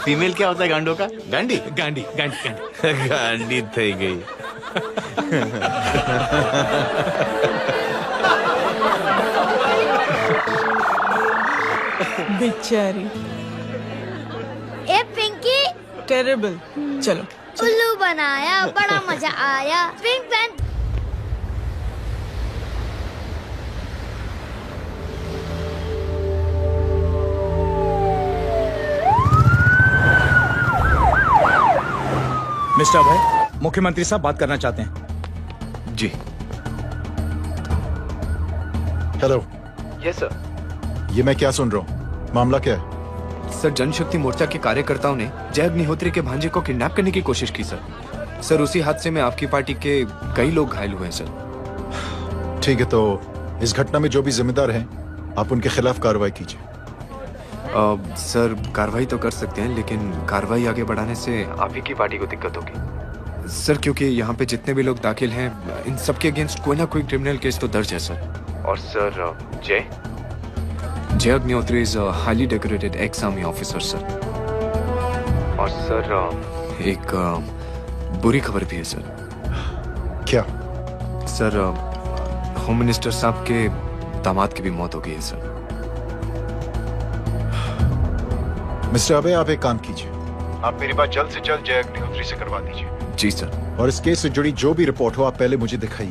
फीमेल क्या होता है गांडो का? गांडी गांडी गांडी गांडी गांडी थई गई। बेचारी। ए पिंकी, टेरेबल। चलो उल्लू बनाया, बड़ा मजा आया। Pink pen. मिस्टर अभय, मुख्यमंत्री साहब बात करना चाहते हैं। जी। हेलो। Yes sir. ये मैं क्या सुन रहा हूँ? मामला क्या है? सर, जनशक्ति मोर्चा के कार्यकर्ताओं ने जय अग्निहोत्री के भांजे को किडनैप करने की कोशिश की सर। उसी हादसे में आपकी पार्टी के कई लोग घायल हुए हैं सर। ठीक है, तो इस घटना में जो भी जिम्मेदार हैं, आप उनके खिलाफ कार्रवाई कीजिए। सर, कार्रवाई तो कर सकते हैं, लेकिन कार्रवाई आगे बढ़ाने से आप ही की पार्टी को दिक्कत होगी सर, क्योंकि यहाँ पे जितने भी लोग दाखिल हैं, इन सबके अगेंस्ट कोई ना कोई क्रिमिनल केस तो दर्ज है सर। और सर, जय Agnihotri is highly decorated ex army officer sir. और सर, एक बुरी खबर भी है सर। क्या? सर, होम मिनिस्टर साहब के दामाद की भी मौत हो गई है सर। मिस्टर अबे, आप एक काम कीजिए, आप मेरी बात जल्द से जल्द जय अग्निहोत्री से करवा दीजिए। जी सर। और इस केस से जुड़ी जो भी रिपोर्ट हो आप पहले मुझे दिखाइए,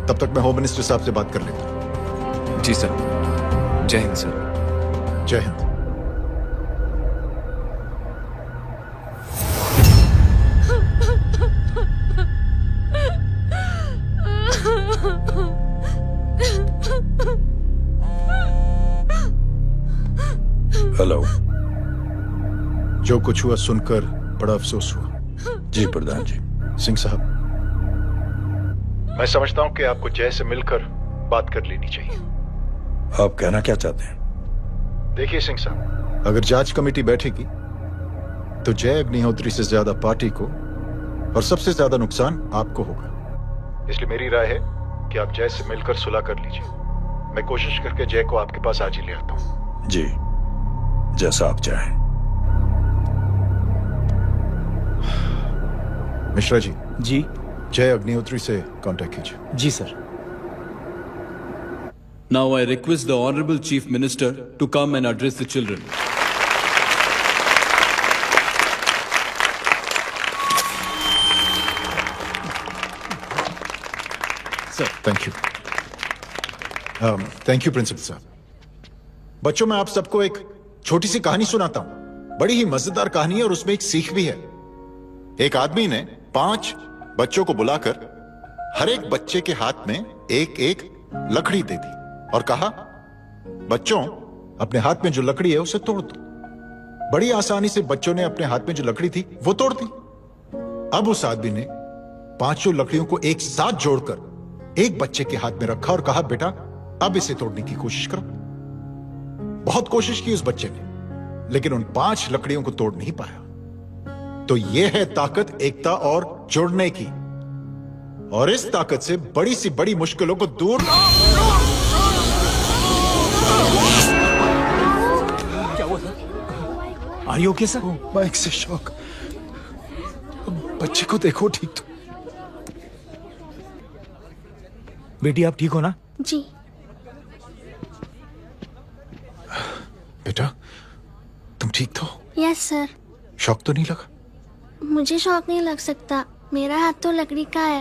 तब तक मैं होम मिनिस्टर साहब से बात कर लेता हूँ। जी सर। जय हिंद सर। जय हिंद। हेलो। जो कुछ हुआ सुनकर बड़ा अफसोस हुआ। जी प्रधान जी। सिंह साहब, मैं समझता हूं कि आपको जय से मिलकर बात कर लेनी चाहिए। आप कहना क्या चाहते हैं? देखिए सिंह साहब, अगर जांच कमेटी बैठेगी तो जय अग्निहोत्री से ज्यादा पार्टी को और सबसे ज्यादा नुकसान आपको होगा। इसलिए मेरी राय है कि आप जय से मिलकर सुलह कर लीजिए। मैं कोशिश करके जय को आपके पास आज ही ले आता हूं। जी, जैसा आप चाहें। मिश्रा जी। जी। जय अग्निहोत्री से कांटेक्ट कीजिए। जी sir. Now I request the Honorable Chief Minister to come and address the children. Sir, thank you. Thank you principal साहब। बच्चों, मैं आप सबको एक छोटी सी कहानी सुनाता हूं। बड़ी ही मजेदार कहानी है और उसमें एक सीख भी है। एक आदमी ने 5 बच्चों को बुलाकर हर एक बच्चे के हाथ में एक एक लकड़ी दे दी और कहा, बच्चों, अपने हाथ में जो लकड़ी है उसे तोड़ दो। बड़ी आसानी से बच्चों ने अपने हाथ में जो लकड़ी थी वो तोड़ दी। अब उस आदमी ने 5 लकड़ियों को एक साथ जोड़कर एक बच्चे के हाथ में रखा और कहा, बेटा, अब इसे तोड़ने की कोशिश करो। बहुत कोशिश की उस बच्चे ने, लेकिन उन 5 लकड़ियों को तोड़ नहीं पाया। तो यह है ताकत एकता और जोड़ने की, और इस ताकत से बड़ी सी बड़ी मुश्किलों को दूर are you okay sir? Mic से शॉक। बच्चे को देखो ठीक तो। बेटी आप ठीक हो ना? जी। बेटा तुम ठीक तो? Yes sir. शॉक तो नहीं लगा? मुझे शौक नहीं लग सकता, मेरा हाथ तो लकड़ी का है।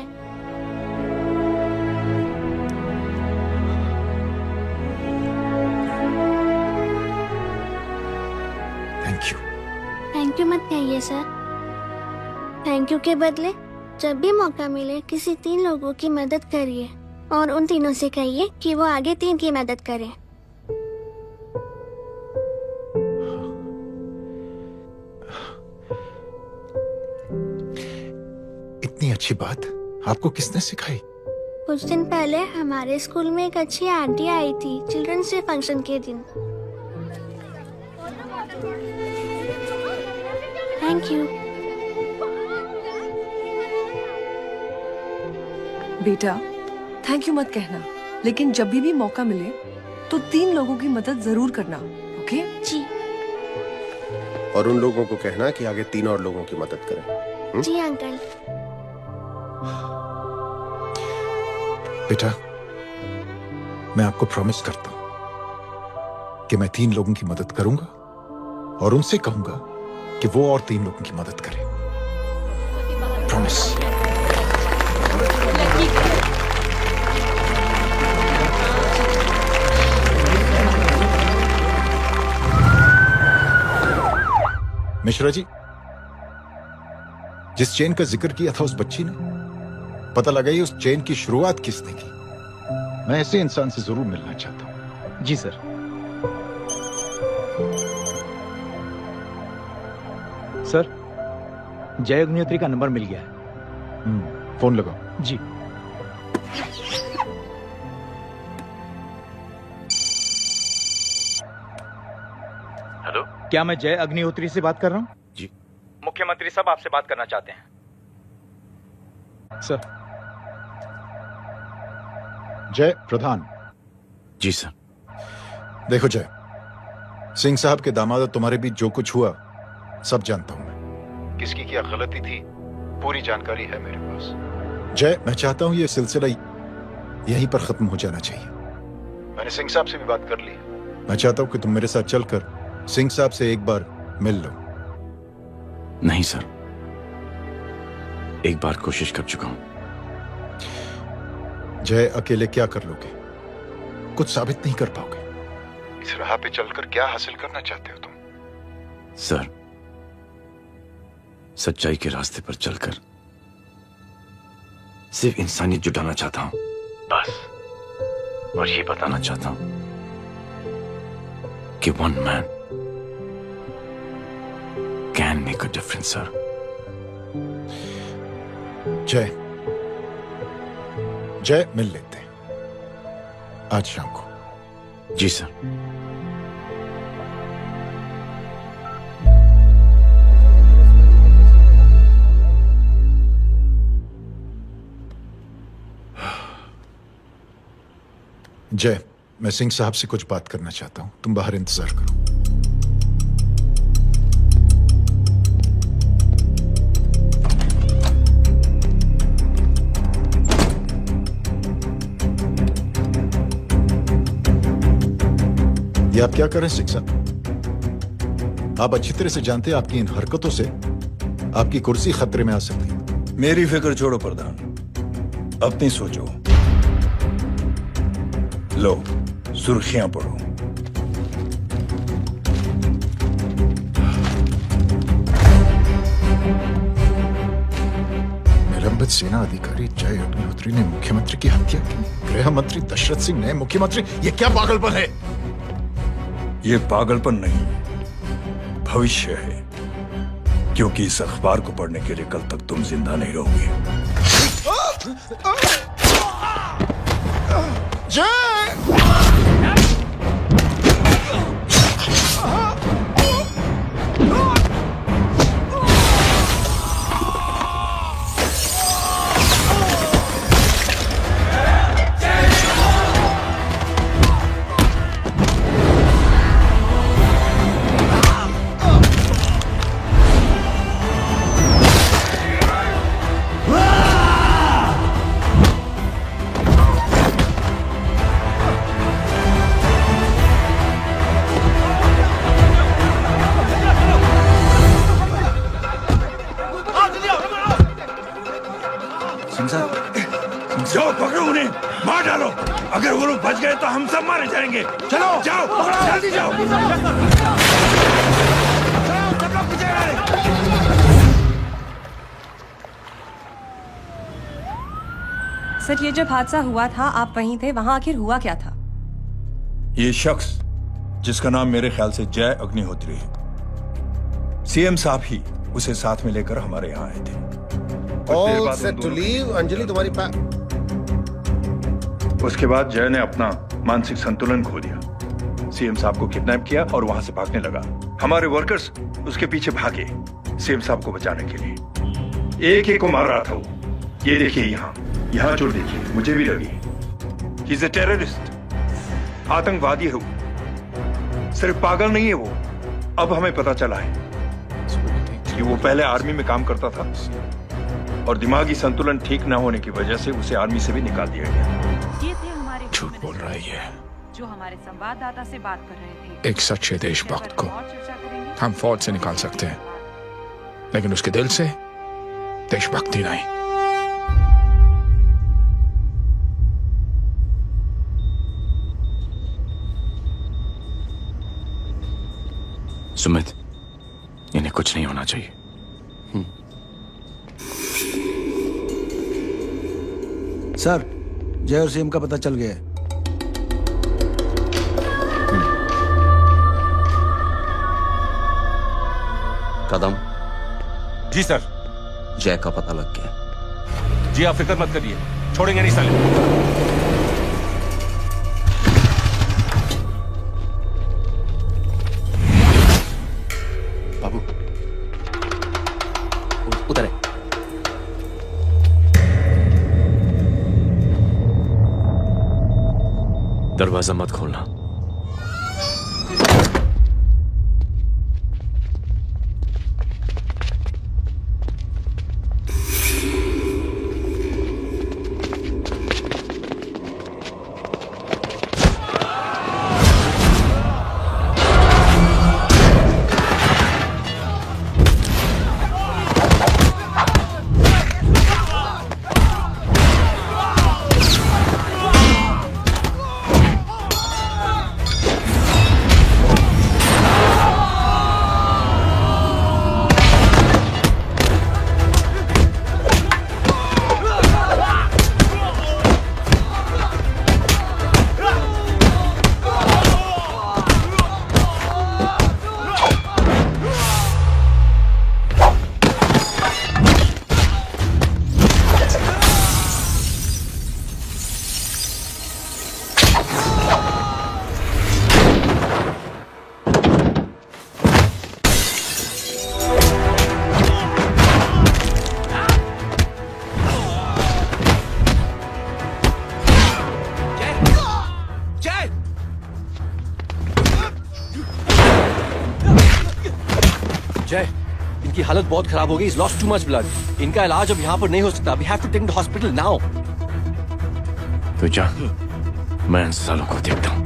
Thank you. थैंक यू मत कहिए सर। थैंक यू के बदले जब भी मौका मिले किसी 3 लोगों की मदद करिए और उन तीनों से कहिए कि वो आगे 3 की मदद करें। इतनी अच्छी बात आपको किसने सिखाई? कुछ दिन पहले हमारे स्कूल में एक अच्छी आंटी आई थी चिल्ड्रंस डे फंक्शन के दिन। Thank you. बेटा थैंक यू मत कहना, लेकिन जब भी मौका मिले तो 3 लोगों की मदद जरूर करना, ओके? जी। और उन लोगों को कहना कि आगे 3 और लोगों की मदद करें। जी अंकल। बेटा मैं आपको प्रॉमिस करता हूं कि मैं 3 लोगों की मदद करूंगा और उनसे कहूंगा कि वो और 3 लोगों की मदद करें। प्रॉमिस। मिश्रा जी, जिस चेन का जिक्र किया था उस बच्ची ने, पता लगाइए उस चेन की शुरुआत किसने की। मैं ऐसे इंसान से जरूर मिलना चाहता हूं। जी सर। सर जय अग्निहोत्री का नंबर मिल गया है। फोन लगाओ। जी। हेलो, क्या मैं जय अग्निहोत्री से बात कर रहा हूँ? जी। मुख्यमंत्री साहब आपसे बात करना चाहते हैं सर। जय प्रधान। जी सर। देखो जय, सिंह साहब के दामाद और तुम्हारे बीच जो कुछ हुआ सब जानता हूं मैं। किसकी क्या गलती थी पूरी जानकारी है मेरे पास। जय मैं चाहता हूं ये सिलसिला यहीं पर खत्म हो जाना चाहिए। मैंने सिंह साहब से भी बात कर ली। मैं चाहता हूं कि तुम मेरे साथ चलकर सिंह साहब से एक बार मिल लो। नहीं सर, एक बार कोशिश कर चुका हूं। जय अकेले क्या कर लोगे? कुछ साबित नहीं कर पाओगे। इस राह पे चलकर क्या हासिल करना चाहते हो तुम? सर, सच्चाई के रास्ते पर चलकर सिर्फ इंसानियत जुटाना चाहता हूं, बस। और ये बताना चाहता हूं कि one man can make a difference sir. जय जय मिल लेते हैं आज शाम को। जी सर। जय मैं सिंह साहब से कुछ बात करना चाहता हूं, तुम बाहर इंतजार करो। ये आप क्या कर रहे हैं सिंह साहब? आप अच्छी तरह से जानते हैं आपकी इन हरकतों से आपकी कुर्सी खतरे में आ सकती है। मेरी फिक्र छोड़ो प्रधान, अपनी सोचो। लो सुर्खियां पढ़ो। निलंबित सेना अधिकारी जय अग्निहोत्री ने मुख्यमंत्री की हत्या की। गृह मंत्री दशरथ सिंह ने मुख्यमंत्री, ये क्या पागलपन है? ये पागलपन नहीं, भविष्य है, क्योंकि इस अखबार को पढ़ने के लिए कल तक तुम जिंदा नहीं रहोगे। जय चलो, अगर वो लोग बच गए तो हम सब मारे जाएंगे। चलो जाओ, जल्दी जाओ। सर, ये जब हादसा हुआ था आप वहीं थे, वहां आखिर हुआ क्या था? ये शख्स जिसका नाम मेरे ख्याल से जय अग्निहोत्री है, सीएम साहब ही उसे साथ में लेकर हमारे यहाँ आए थे। All set to leave, Anjali तुम्हारी उसके बाद जय ने अपना मानसिक संतुलन खो दिया, सीएम साहब को किडनैप किया और वहां से भागने लगा। हमारे वर्कर्स उसके पीछे भागे सीएम साहब को बचाने के लिए। एक को मार रहा था वो। ये देखिए यहाँ चोट देखिए, मुझे भी लगी। ही इज अ टेररिस्ट, आतंकवादी है वो, सिर्फ पागल नहीं है वो। अब हमें पता चला है कि वो पहले आर्मी में काम करता था और दिमागी संतुलन ठीक न होने की वजह से उसे आर्मी से भी निकाल दिया गया। ये थे हमारे झूठ बोल रहा है ये। जो हमारे संवाददाता से बात कर रहे थे। एक सच्चे देशभक्त को हम फौज से निकाल सकते हैं, लेकिन उसके दिल से देशभक्ति नहीं। सुमित, इन्हें कुछ नहीं होना चाहिए। सर, जय और सीएम का पता चल गया है। कदम। जी सर। जय का पता लग गया। जी आप फिक्र मत करिए, छोड़ेंगे नहीं साले। उधर है। दरवाजा मत खोलना। जय, इनकी हालत बहुत खराब हो गई। Lost too much blood. इनका इलाज अब यहाँ पर नहीं हो सकता। We have to take the hospital now. तो जा, मैं इन सालों को देखता हूँ।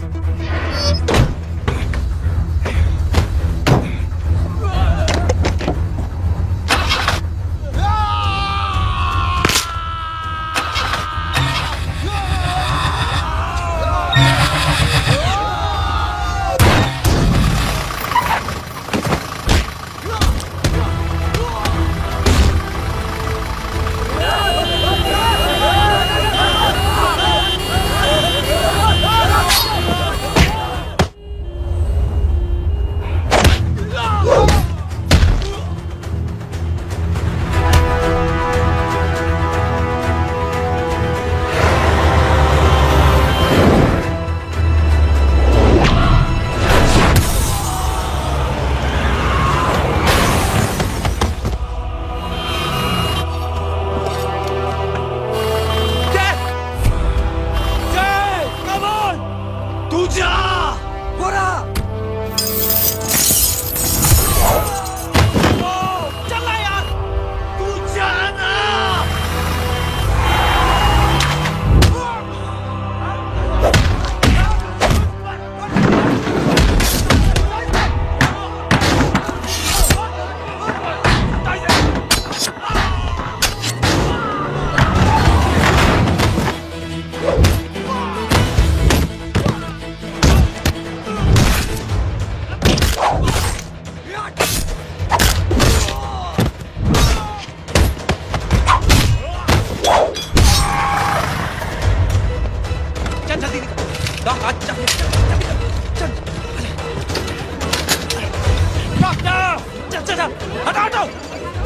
चाचा, हटाओ हटाओ,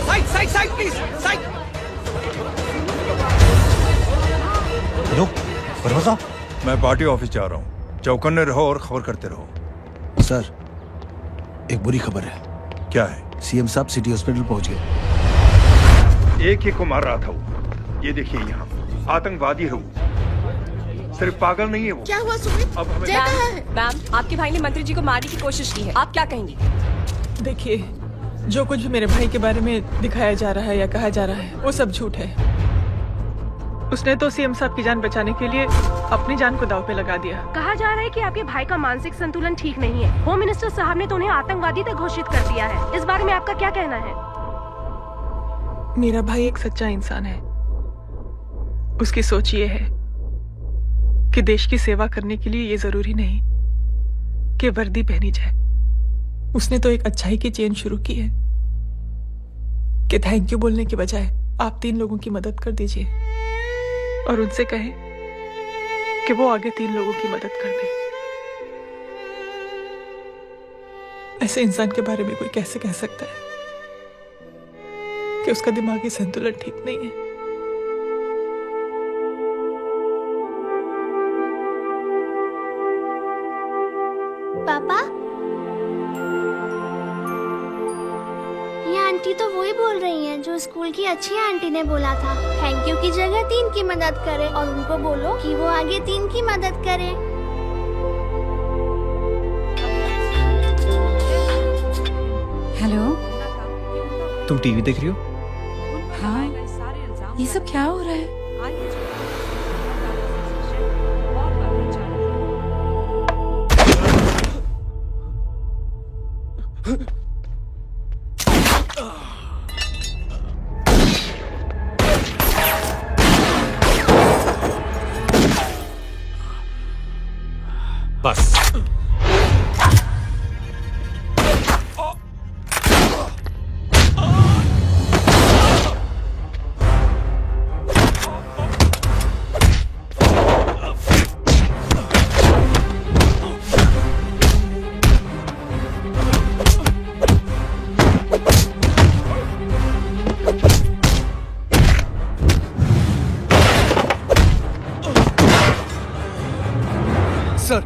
side side side please, side. Hello परवा साहब, मैं पार्टी ऑफिस जा रहा हूँ, चौकन्ने रहो और खबर करते रहो। सर, एक बुरी खबर है। क्या है? सीएम साहब सिटी हॉस्पिटल पहुंच गए। एक ही को मार रहा था वो, ये देखिए यहाँ, आतंकवादी है वो, सिर्फ पागल नहीं है वो। क्या हुआ सुमित? अब हमें मैम, आपके भाई ने मंत्री जी को मारने की कोशिश की है, आप क्या कहेंगी? देखिए, जो कुछ भी मेरे भाई के बारे में दिखाया जा रहा है या कहा जा रहा है वो सब झूठ है। उसने तो सीएम साहब की जान बचाने के लिए अपनी जान को दांव पे लगा दिया। कहा जा रहा है कि आपके भाई का मानसिक संतुलन ठीक नहीं है। होम मिनिस्टर साहब ने तो उन्हें आतंकवादी तक घोषित कर दिया है। इस बारे में आपका क्या कहना है? मेरा भाई एक सच्चा इंसान है। उसकी सोच ये है कि देश की सेवा करने के लिए ये जरूरी नहीं कि वर्दी पहनी जाए। उसने तो एक अच्छाई की चेन शुरू की है कि थैंक यू बोलने के बजाय आप 3 लोगों की मदद कर दीजिए और उनसे कहें कि वो आगे 3 लोगों की मदद कर दे। ऐसे इंसान के बारे में कोई कैसे कह सकता है कि उसका दिमागी संतुलन ठीक नहीं है? पापा, ये आंटी तो वही बोल रही हैं जो स्कूल की अच्छी आंटी ने बोला था, थैंक यू की जगह 3 की मदद करे और उनको बोलो कि वो आगे 3 की मदद करे। हेलो, तुम टीवी देख रही हो? हाँ, ये सब क्या हो रहा है? बस सर,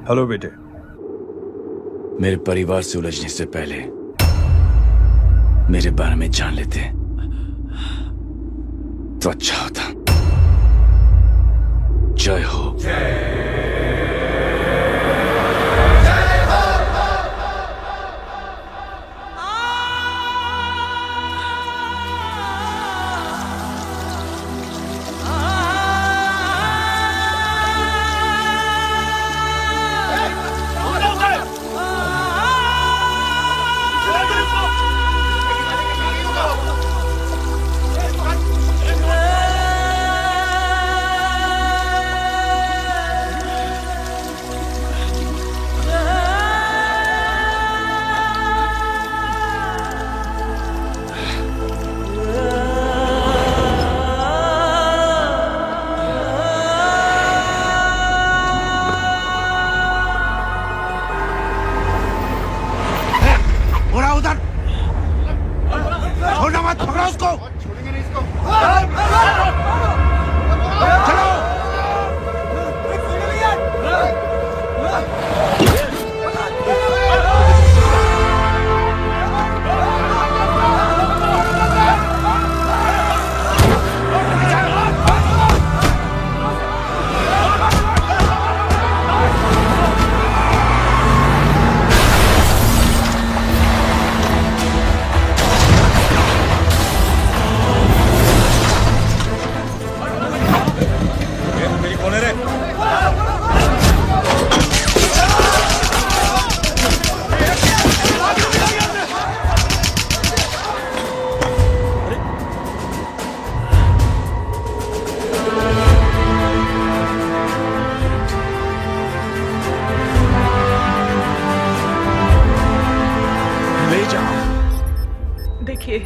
हेलो बेटे। मेरे परिवार से उलझने से पहले मेरे बारे में जान लेते तो अच्छा होता। जय हो। देखिए,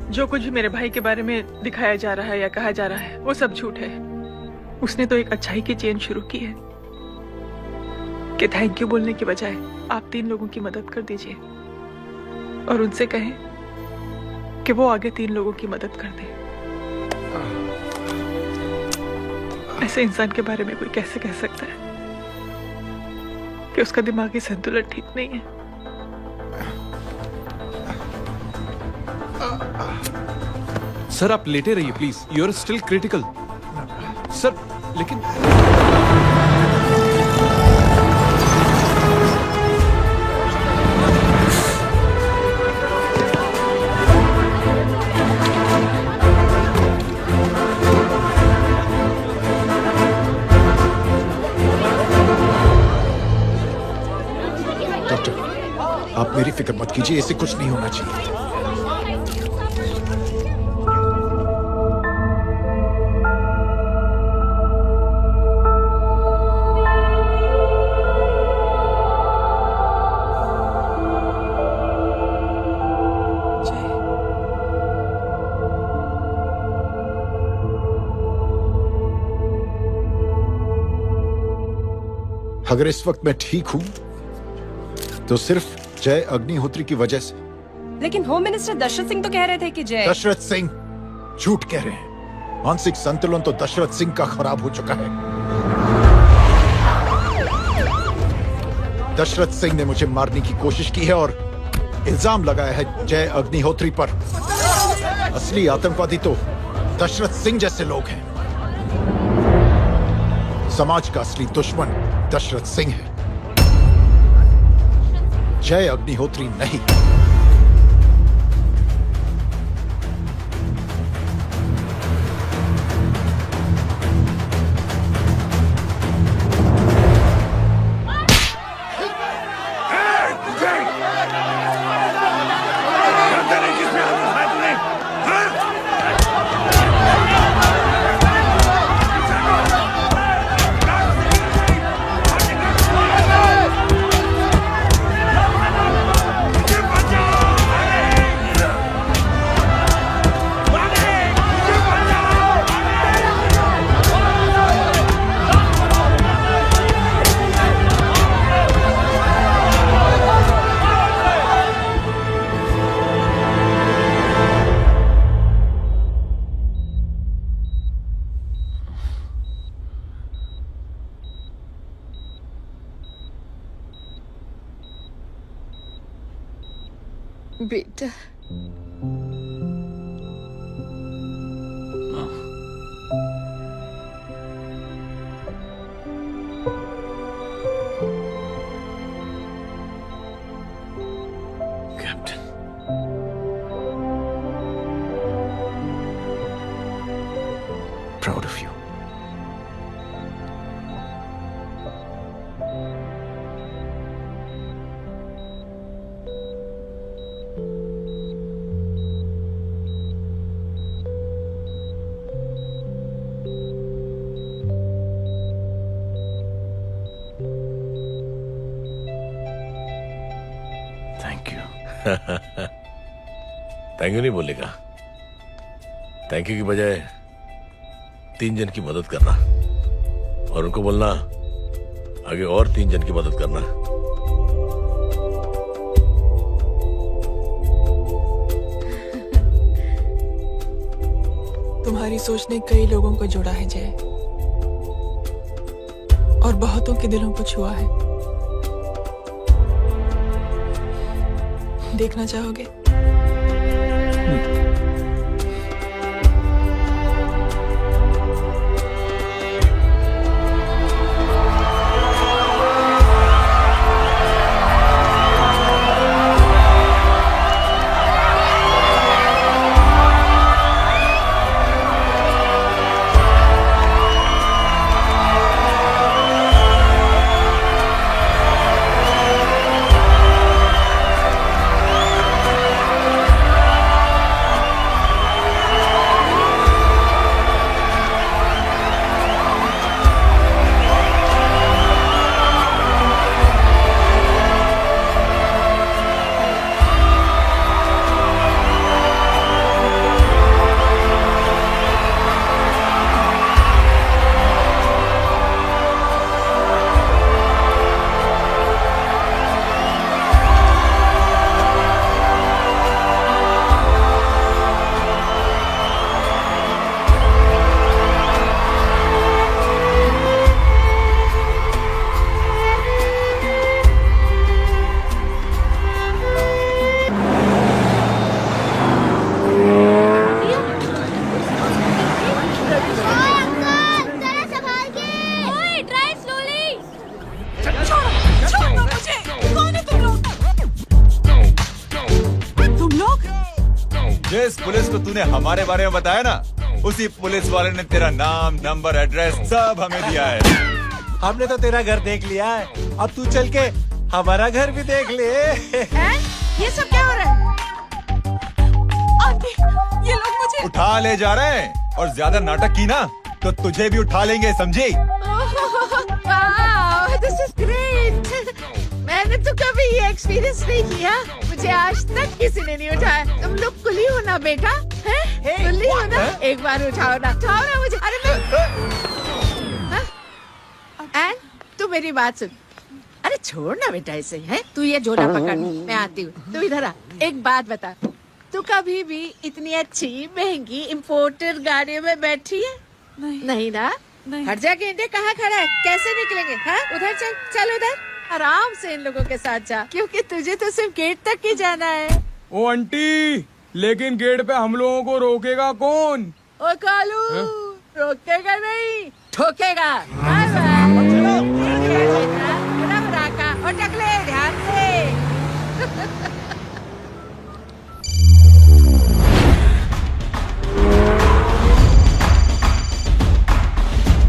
जो कुछ भी मेरे भाई के बारे में दिखाया जा रहा है या कहा जा रहा है वो सब झूठ है। उसने तो एक अच्छाई की चेन शुरू की है कि थैंक यू बोलने की बजाय आप 3 लोगों की मदद कर दीजिए और उनसे कहें कि वो आगे 3 लोगों की मदद कर दे। ऐसे इंसान के बारे में कोई कैसे कह सकता है कि उसका दिमागी संतुलन ठीक नहीं है? सर आप लेटे रहिए please, you are still critical. Sir लेकिन डॉक्टर, आप मेरी फिक्र मत कीजिए, इसे कुछ नहीं होना चाहिए। अगर इस वक्त मैं ठीक हूं तो सिर्फ जय अग्निहोत्री की वजह से। लेकिन होम मिनिस्टर दशरथ सिंह तो कह रहे थे कि जय। दशरथ सिंह झूठ कह रहे हैं। मानसिक संतुलन तो दशरथ सिंह का खराब हो चुका है। दशरथ सिंह ने मुझे मारने की कोशिश की है और इल्जाम लगाया है जय अग्निहोत्री पर। असली आतंकवादी तो दशरथ सिंह जैसे लोग हैं। समाज का असली दुश्मन दशरथ सिंह है, जय अग्निहोत्री नहीं। Get बेटा Proud of you. Thank you. Thank you नहीं बोलेगा, थैंक यू की बजाय 3 जन की मदद करना और उनको बोलना आगे और 3 जन की मदद करना। तुम्हारी सोच ने कई लोगों को जोड़ा है जय, और बहुतों के दिलों को छुआ है। देखना चाहोगे? जिस पुलिस को तूने हमारे बारे में बताया ना, उसी पुलिस वाले ने तेरा नाम, नंबर, एड्रेस सब हमें दिया है। हमने तो तेरा घर देख लिया है, अब तू चल के हमारा घर भी देख ले। ये सब क्या हो रहा है? आंटी, ये लोग मुझे उठा ले जा रहे हैं, और ज्यादा नाटक की ना तो तुझे भी उठा लेंगे, समझी? This is great. मैंने तो कभी ये एक्सपीरियंस नहीं किया, मुझे आज तक किसी ने नहीं उठाया। तुम लोग कुली हो ना बेटा, हैं? कुली हो ना? एक बार उठाओ ना मुझे। अरे एन, तू मेरी बात सुन। अरे छोड़ ना बेटा इसे, है? तू ये झोला पकड़, मैं आती हूँ। तू इधर आ, एक बात बता, तू कभी भी इतनी अच्छी महंगी इम्पोर्टेड गाड़ियों में बैठी है? नहीं ना? हर जगह इंडिया कहाँ खड़ा है, कैसे निकलेंगे? हाँ, उधर चल, चल उधर, आराम से इन लोगों के साथ जा, क्योंकि तुझे तो सिर्फ गेट तक ही जाना है। ओ आंटी, लेकिन गेट पे हम लोगों को रोकेगा कौन? ओ कालू, रोकेगा नहीं, ठोकेगा। और टकले ध्यान से।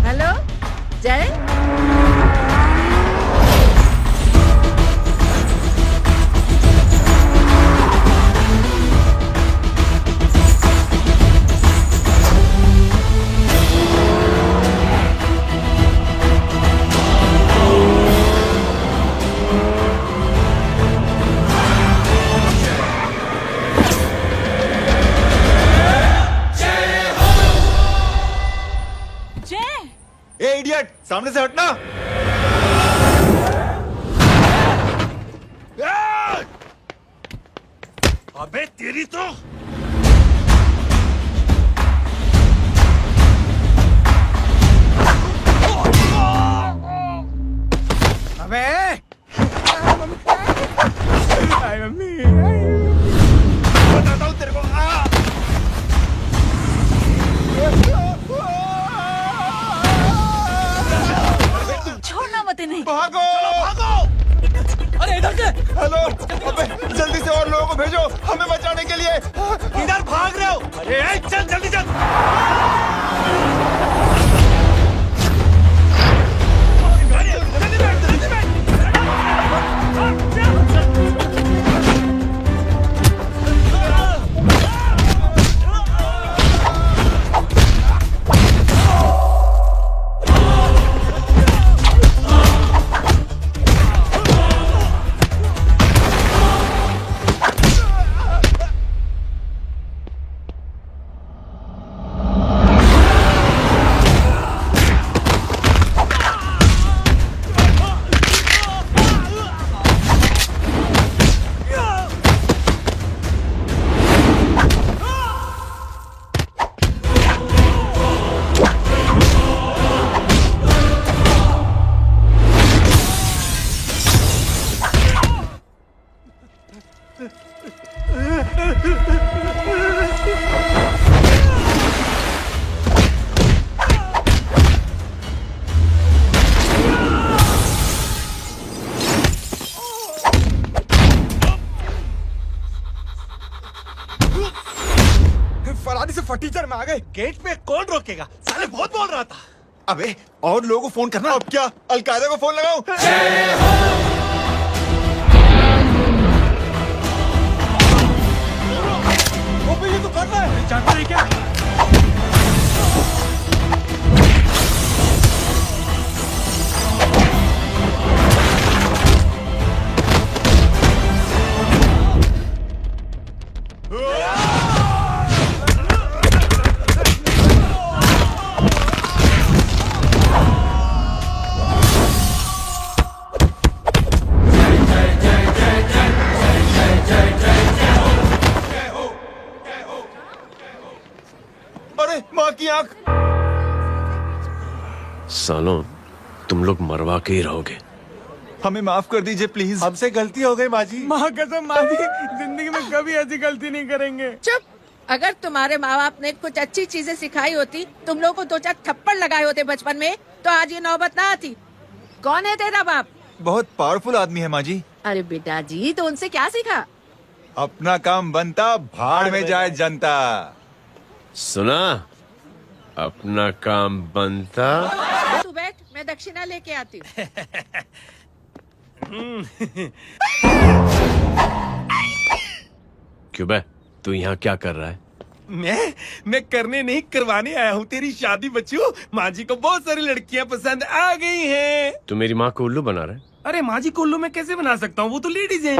हेलो जय, इडियट, सामने से हटना। अबे तेरी तो अबे मम्मी भागो भागो। अरे इधर से। हेलो, अबे जल्दी से और लोगों को भेजो हमें बचाने के लिए। इधर भाग रहे हो? अरे चल जल्दी चल। फरारी से फटीचर में आ गए। गेट पे कौन रोकेगा? साले बहुत बोल रहा था। अबे और लोगों को फोन करना। अब क्या अलकायदा को फोन लगाऊं? वो ये तो कर रहा है। जानता है क्या? माँ की आंख। सालों तुम लोग मरवा के ही रहोगे। हमें माफ कर दीजिए प्लीज। हमसे गलती हो गई माँ जी। माँ कसम माँ जी, जिंदगी में कभी ऐसी गलती नहीं करेंगे। चुप। अगर तुम्हारे माँ बाप ने कुछ अच्छी चीजें सिखाई होती, तुम लोगों को 2-4 थप्पड़ लगाए होते बचपन में, तो आज ये नौबत ना आती। कौन है तेरा बाप? बहुत पावरफुल आदमी है माँ जी। अरे बेटा जी, तो उनसे क्या सीखा? अपना काम बनता, भाड़ में जाए जनता। सुना? अपना काम बनता। तू बैठ, मैं दक्षिणा लेके आती हूँ। क्यों बे, तू यहाँ क्या कर रहा है? मैं करने नहीं करवाने आया हूँ तेरी शादी बच्चू। माँ जी को बहुत सारी लड़कियाँ पसंद आ गई हैं। तू मेरी माँ को उल्लू बना रहा है? अरे माँ जी को उल्लू मैं कैसे बना सकता हूँ? वो तो लेडीज है।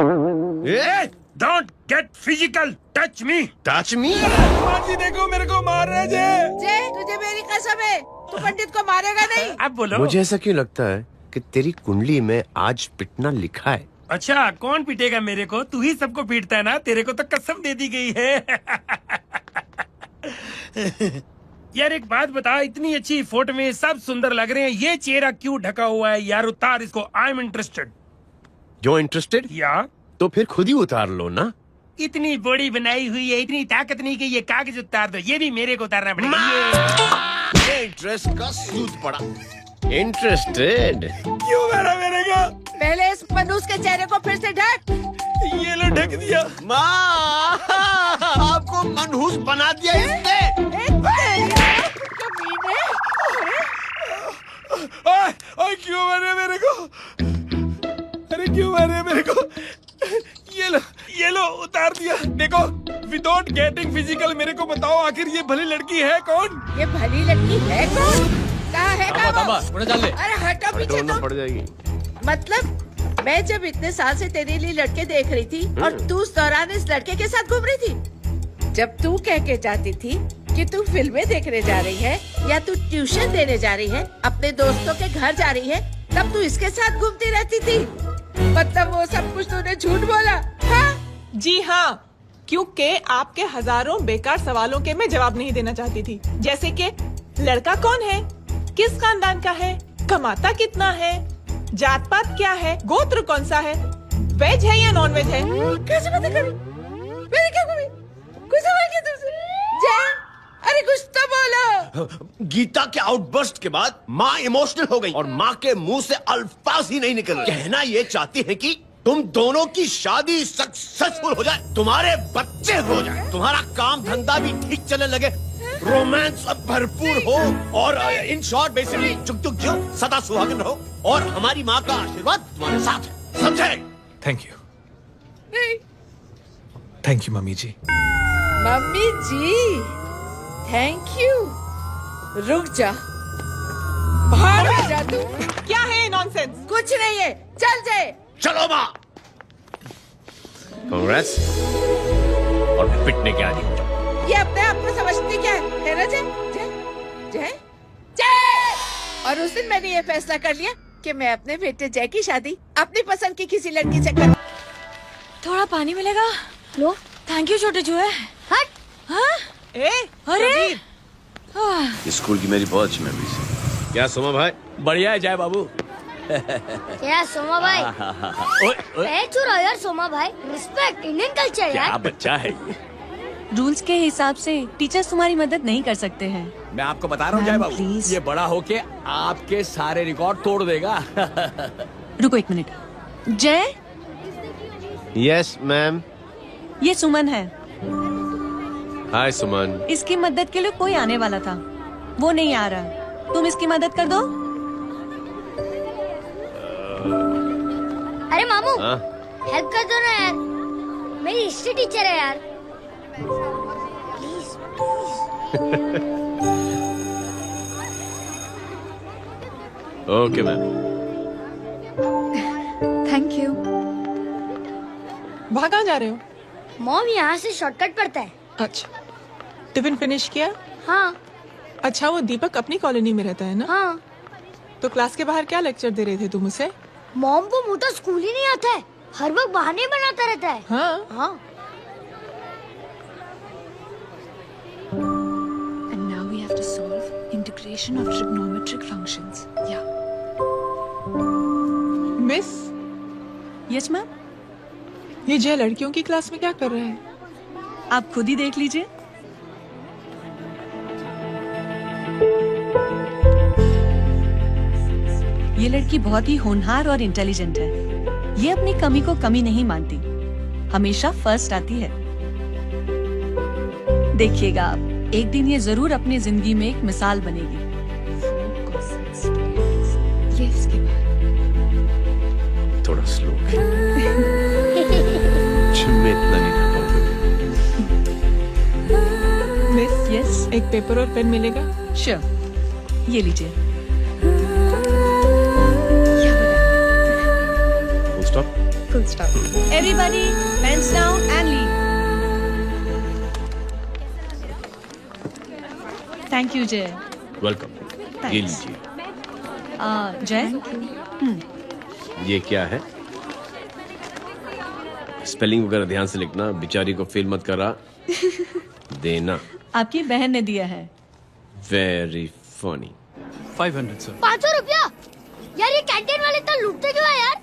Don't get physical, touch me. Touch me? माँ जी देखो मेरे को मार रहे जय, तुझे मेरी कसम है, तू पंडित को मारेगा नहीं। अब बोलो। मुझे ऐसा क्यों लगता है कि तेरी कुंडली में आज पिटना लिखा है? अच्छा, कौन पीटेगा मेरे को? तू ही सबको पीटता है ना। तेरे को तो कसम दे दी गई है। यार एक बात बता, इतनी अच्छी फोटो में सब सुंदर लग रहे हैं, ये चेहरा क्यों ढका हुआ है? यार उतार इसको। I am interested. जो इंटरेस्टेड? या तो फिर खुद ही उतार लो ना। इतनी बॉडी बनाई हुई है, इतनी ताकत नहीं कि ये कागज उतार दो। ये भी मेरे को उतारना पड़ेगा। ये ड्रेस का सूट पड़ा। इंटरेस्टेड? क्यों मारा मेरे को? पहले इस मनूस के चेहरे को फिर से ढक। ये लो ढक दिया। माँ, आपको मनहूस बना दिया इसने। ओए क्यों मारे मेरे को? अरे क्यों मारे मेरे को? ये लो उतार दिया। देखो, विदाउट गेटिंग फिजिकल मेरे को बताओ, आखिर ये भली लड़की है कौन? ये भली लड़की है कौन? कहाँ है ले। अरे हटो पीछे तो। पड़ जाएगी। मतलब मैं जब इतने साल से तेरे लिए लड़के देख रही थी और तू उस दौरान इस लड़के के साथ घूम रही थी। जब तू कह के जाती थी कि तू फिल्में देखने जा रही है या तू ट्यूशन देने जा रही है, अपने दोस्तों के घर जा रही है, तब तू इसके साथ घूमती रहती थी। मतलब वो सब कुछ तूने झूठ बोला? हाँ? जी हाँ, क्योंकि आपके हजारों बेकार सवालों के मैं जवाब नहीं देना चाहती थी। जैसे कि लड़का कौन है, किस खानदान का है, कमाता कितना है, जात पात क्या है, गोत्र कौन सा है, वेज है या नॉन वेज है। कैसे पता करूं? मैंने क्या कभी कुछ सवाल किया तुमसे? जय, अरे कुछ तो बोलो। गीता के आउटबर्स्ट के बाद माँ इमोशनल हो गई और माँ के मुंह से अल्फाज ही नहीं निकल रहे। कहना ये चाहती है कि तुम दोनों की शादी सक्सेसफुल हो जाए, तुम्हारे बच्चे हो जाए, तुम्हारा काम धंधा भी ठीक चलने लगे, रोमांस अब भरपूर हो और इन शॉर्ट बेसिकली जुग जुग जियो, सदा सुहागन रहो और हमारी माँ का आशीर्वाद तुम्हारे साथ है, समझे? Thank you, thank you mummy ji. Mummy ji thank you. रुक जा, भाग जा तू। क्या है नॉनसेंस? कुछ नहीं है, चल जाए। चलो माँ, कांग्रेस और पिटने के आदि हो जाओ। ये अपने आप को समझती क्या है ना? जय जय जय जय। और उस दिन मैंने ये फैसला कर लिया कि मैं अपने बेटे जय की शादी अपनी पसंद की किसी लड़की से कर। थोड़ा पानी मिलेगा? लो। थैंक यू छोटे जुए। हट। हाँ? अरे स्कूल की मेरी बहुत अच्छी मेमोरीज है। क्या सोमा भाई? बढ़िया है जय बाबू। क्या सोमा भाई? चुप रहो यार सोमा भाई, रिस्पेक्ट इंडियन कल्चर यार। क्या बच्चा है ये? रूल्स के हिसाब से टीचर्स तुम्हारी मदद नहीं कर सकते हैं। मैं आपको बता रहा हूँ जय बाबू, ये बड़ा होके आपके सारे रिकॉर्ड तोड़ देगा। रुको एक मिनट। जय, यस मैम। ये सुमन है। हाय सुमन। इसकी मदद के लिए कोई आने वाला था, वो नहीं आ रहा। तुम इसकी मदद कर दो। अरे मामू हेल्प कर दो ना यार, मेरी हिस्ट्री टीचर है यार। Please okay ma'am. Thank you. वहाँ कहाँ जा रहे हो? मॉम यहाँ से शॉर्टकट पड़ता है। अच्छा, टिफिन फिनिश किया? हाँ। अच्छा, वो दीपक अपनी कॉलोनी में रहता है ना? हाँ। तो क्लास के बाहर क्या लेक्चर दे रहे थे तुम उसे? मॉम को मुंह तो स्कूल ही नहीं आता है, हर वक्त बहाने बनाता रहता है। हाँ। हाँ। And now we have to solve integration of trigonometric functions. Yeah. Miss. Yes ma'am. ये जय लड़कियों की क्लास में क्या कर रहा है? आप खुद ही देख लीजिए। ये लड़की बहुत ही होनहार और इंटेलिजेंट है। ये अपनी कमी को कमी नहीं मानती, हमेशा फर्स्ट आती है। देखिएगा आप, एक दिन ये जरूर अपनी जिंदगी में एक मिसाल बनेगी। ये इसके बाद थोड़ा स्लो। मैं इतना नहीं कर पाऊंगा। मिस, यस, एक पेपर और पेन मिलेगा? श्योर, ये लीजिए। Full stop. Everybody, pens down and leave. Thank you, Jay. Welcome. ये लीजिए। जय, ये क्या है? स्पेलिंग वगैरह ध्यान से लिखना, बेचारी को फेल मत करा देना। आपकी बहन ने दिया है। Very funny. 500 सर। 500 रुपया? यार ये कैंटीन वाले इतना लूटते क्यों है यार?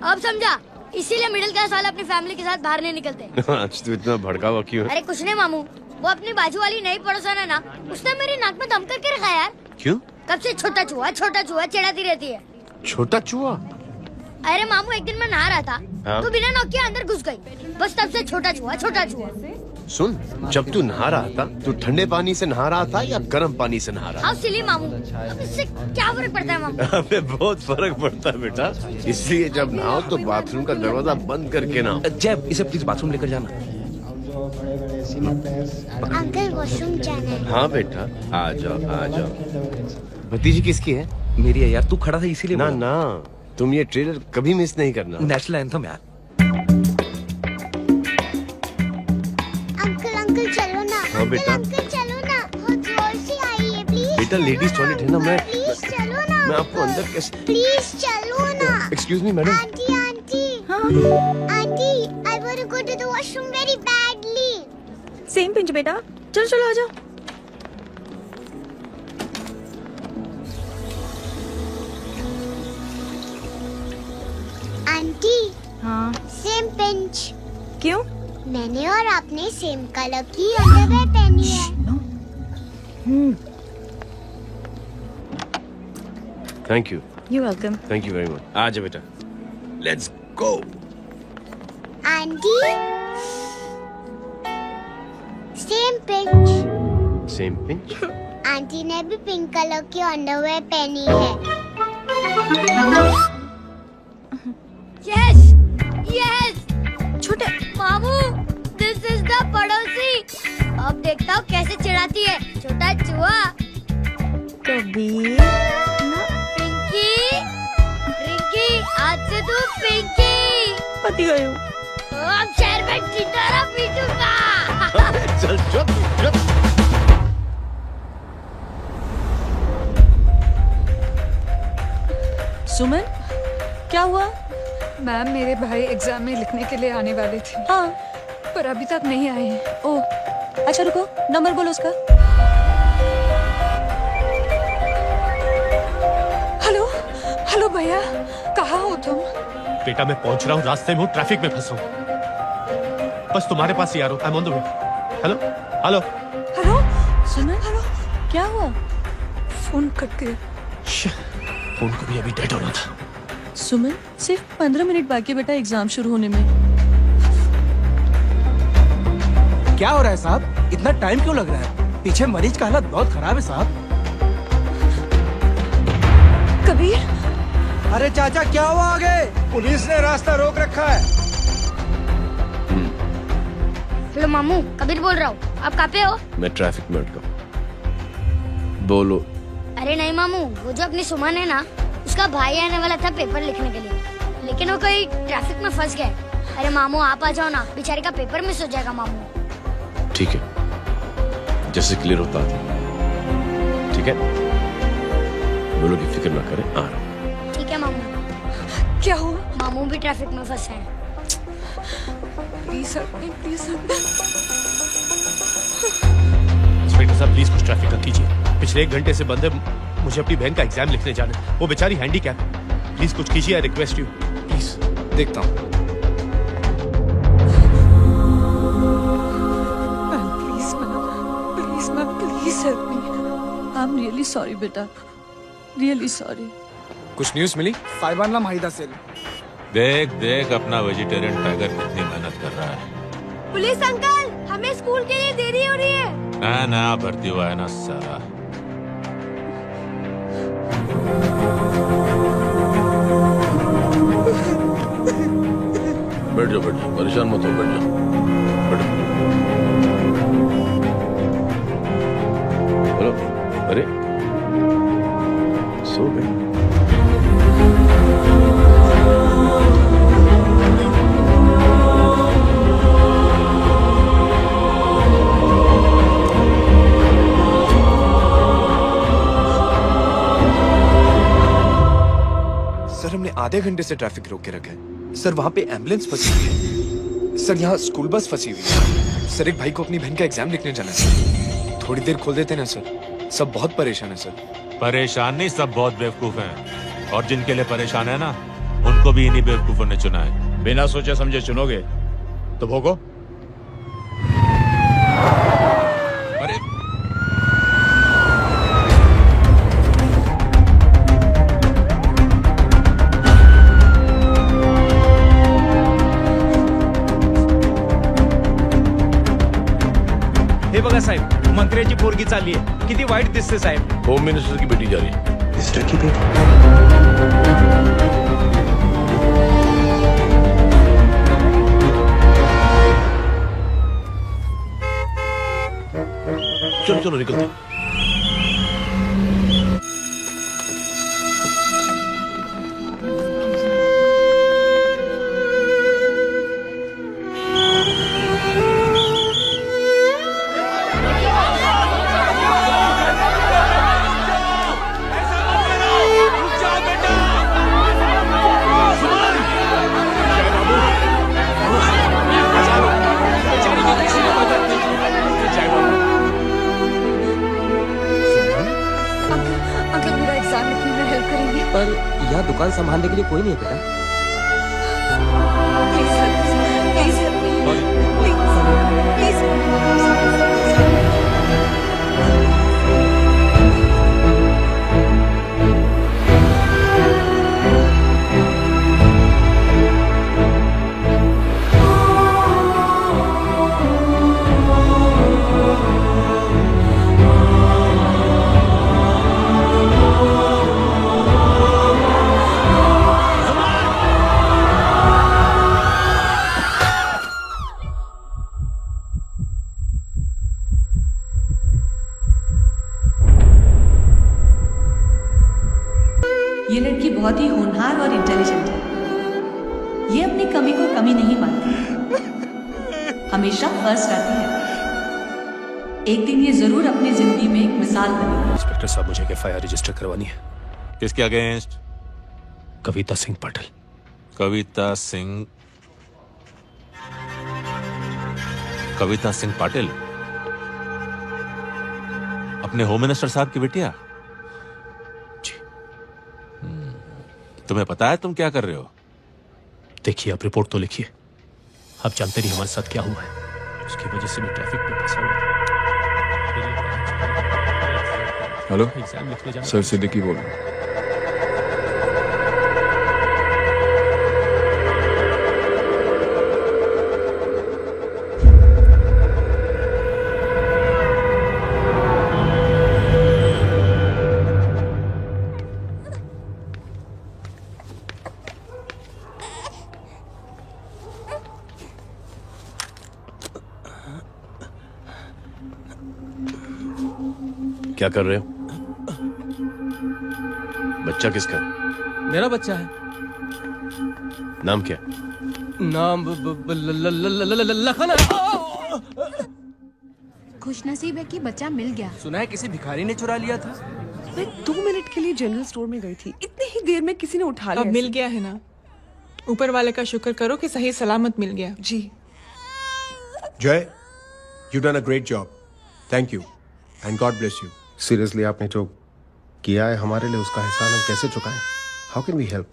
अब समझा, इसीलिए मिडिल क्लास वाले अपनी फैमिली के साथ बाहर नहीं निकलते। आज तो इतना भड़का हुआ क्यों है? अरे कुछ नहीं मामू, वो अपनी बाजू वाली नई पड़ोसन है ना, उसने मेरी नाक में दम करके रखा यार। क्यों? कब से छोटा चूहा चिढ़ाती रहती है। छोटा चूहा? अरे मामू, एक दिन मैं नहा रहा था हाँ? तो बिना नॉक के अंदर घुस गई, बस तब से छोटा चूहा। सुन, जब तू नहा रहा था तू ठंडे पानी से नहा रहा था या गर्म पानी से नहा रहा था? हाउ सिली मामू, अब इससे क्या फर्क पड़ता है मामू? अबे बहुत फर्क पड़ता है बेटा, इसलिए जब नहाओ तो बाथरूम का दरवाजा बंद करके नहाओ। जय, इसे प्लीज बाथरूम लेकर जाना। अंकल वॉशरूम जाना है। हाँ बेटा, आ जाओ। भतीजी किसकी है? मेरी है यार, तू खड़ा था इसीलिए। ना ना, तुम ये ट्रेलर कभी मिस नहीं करना। नेशनल एंथम यार। अंकल चलो ना। हाँ बेटा। अंकल चलो ना, बहुत जोर से आई है, प्लीज। बेटा लेडीज टॉयलेट है ना, प्लीज चलो ना। मैं आपको अंदर कैसे? प्लीज चलो ना। Excuse me madam. Aunty I want to go to the washroom very badly. Same pinch बेटा, चलो आ जाओ। आंटी। हाँ। Same pinch. क्यों? मैंने और आपने सेम कलर की अंडरवेयर पहनी है। Thank you you welcome. Thank you very much. आ जा बेटा, let's go. Aunty same pinch. Same pinch. Aunty ने भी पिंक कलर की अंडरवेयर पहनी है। Yes yes. छोटे मामू, दिस इज द पड़ोसी। अब देखता हूँ कैसे चिढ़ाती है छोटा चूहा। कबीर पिंकी, रिंकी, आज से तू पिंकी। पति गई हूँ। अब शरबत की तरह पीटूंगा। चल चल चल। सुमन, क्या हुआ? मैम, मेरे भाई एग्जाम में लिखने के लिए आने वाले थे। हाँ, पर अभी तक नहीं आए हैं। ओह, अच्छा रुको, नंबर बोलो उसका। हेलो हेलो भैया, कहाँ हो तुम? बेटा मैं पहुंच रहा हूँ, रास्ते में हूँ, ट्रैफिक में फंसा हूँ। बस तुम्हारे पास ही आ रहा हूँ। I am on the way. Hello hello hello Suman, hello, क्या हुआ? फोन कट गया। फोन को भी अभी डेड होना था। सुमन, सिर्फ 15 मिनट बाकी बेटा एग्जाम शुरू होने में। क्या हो रहा है साहब? इतना टाइम क्यों लग रहा है? पीछे मरीज का हालत बहुत खराब है साहब। कबीर, अरे चाचा क्या हुआ आगे? पुलिस ने रास्ता रोक रखा है। हेलो मामू, कबीर बोल रहा हूँ। आप कहाँ पे हो? मैं ट्रैफिक में अटका हूँ। बोलो। अरे नहीं मामू, वो जो अपनी सुमन है ना, उसका भाई आने वाला था पेपर लिखने के लिए, लेकिन वो कहीं ट्रैफिक में फंस गए। अरे मामू आप आ जाओ ना, बेचारे का पेपर मिस हो जाएगा मामू। ठीक है, जैसे क्लियर होता है। ठीक है, बोलो की फिक्र ना करें, आ रहा हूँ। ठीक है मामू। क्या हुआ? मामू भी ट्रैफिक में फंसे हैं। Please sir, please sir. Inspector साहब प्लीज कुछ ट्रैफिक का कीजिए। पिछले 1 घंटे से बंद है, मुझे अपनी बहन का एग्जाम लिखने जाना है। वो बेचारी हैंडीकैप है। प्लीज कुछ कीजिए, आई रिक्वेस्ट यू प्लीज। देखता हूँ। Please ma'am, please help me. I am really sorry बेटा, रियली सॉरी। कुछ न्यूज़ मिली? साइबानला माहिदा सेल। देख देख अपना वेजिटेरियन टाइगर कितनी मेहनत कर रहा है। पुलिस अंकल, हमें स्कूल के लिए देरी हो रही है। नया भर्ती हुआ है ना सारा। बैठ जाओ, परेशान मत हो, बैठ जाओ, बैठो। हेलो, अरे सो गए? सर हमने आधे घंटे से ट्रैफिक रोक के रखा है। सर वहाँ पे एम्बुलेंस फंसी हुई है। सर यहाँ स्कूल बस फंसी हुई है। सर एक भाई को अपनी बहन का एग्जाम लिखने जाना है। थोड़ी देर खोल देते ना सर। सब बहुत परेशान है सर। परेशान नहीं, सब बहुत बेवकूफ हैं। और जिनके लिए परेशान है ना, उनको भी इन्हीं बेवकूफों ने चुना है। बिना सोचे समझे चुनोगे तो भोगो। अरे हे बघा साहेब, मंत्र्याची पोरगी चालली आहे. किती वाईट दिसते साहेब. होम मिनिस्टर की बेटी जा रही है। मिनिस्टर की बेटी? चलो चलो निकलते। पर यहाँ दुकान संभालने के लिए कोई नहीं है बेटा। ये लड़की बहुत ही होनहार और इंटेलिजेंट है। ये अपनी कमी को कमी नहीं मानती, हमेशा फर्स्ट आती है। एक दिन ये जरूर अपनी जिंदगी में एक मिसाल बनेगी। इंस्पेक्टर साहब, मुझे एफआईआर रजिस्टर करवानी है। किसके अगेंस्ट? कविता सिंह पाटिल। कविता सिंह पाटिल, अपने होम मिनिस्टर साहब की बेटिया? जी। तुम्हें पता है तुम क्या कर रहे हो? देखिए, आप रिपोर्ट तो लिखिए। आप जानते नहीं हमारे साथ क्या हुआ है, उसकी वजह से मैं ट्रैफिक में फंसा हुआ था। हेलो सर, सिद्दीकी बोल रहा हूं। क्या कर रहे हो? बच्चा किसका? मेरा बच्चा है। नाम क्या? नाम लखन। खुशनसीब है कि बच्चा मिल गया। सुना है किसी भिखारी ने चुरा लिया था। मैं 2 मिनट के लिए जनरल स्टोर में गई थी, इतनी ही देर में किसी ने उठा लिया। अब मिल गया है ना, ऊपर वाले का शुक्र करो कि सही सलामत मिल गया। जी जय, you done a great job. Thank you and God bless you. Seriously, आपने जो किया है हमारे लिए, उसका एहसान हम कैसे चुकाएं? How can we help?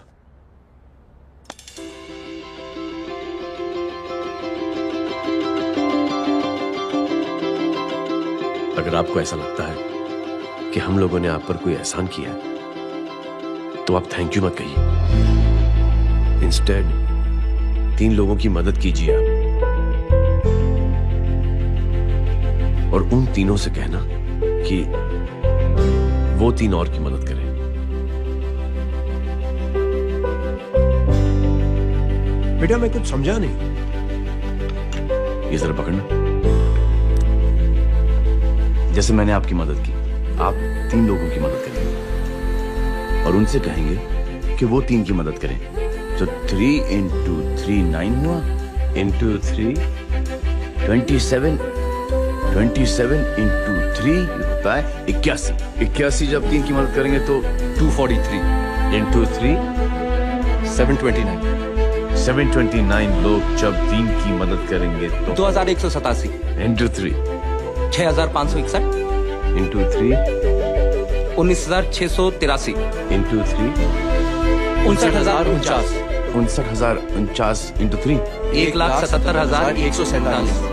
अगर आपको ऐसा लगता है कि हम लोगों ने आप पर कोई एहसान किया है, तो आप थैंक यू मत कहिए। इंस्टेड 3 लोगों की मदद कीजिए आप, और उन तीनों से कहना कि वो 3 और की मदद करें। बेटा, मैं कुछ समझा नहीं। ये जरा पकड़ना। जैसे मैंने आपकी मदद की, आप 3 लोगों की मदद करेंगे और उनसे कहेंगे कि वो 3 की मदद करें। तो 3 into 3 9 हुआ, into 3 27 into 3 होता है 81। 81 जब 3 की मदद करेंगे तो 243 into 3 729। 729 लोग जब 3 की मदद करेंगे तो 2187 into 3 6561 into 3 19683 into 3 59049 59049 into 3 1,77,147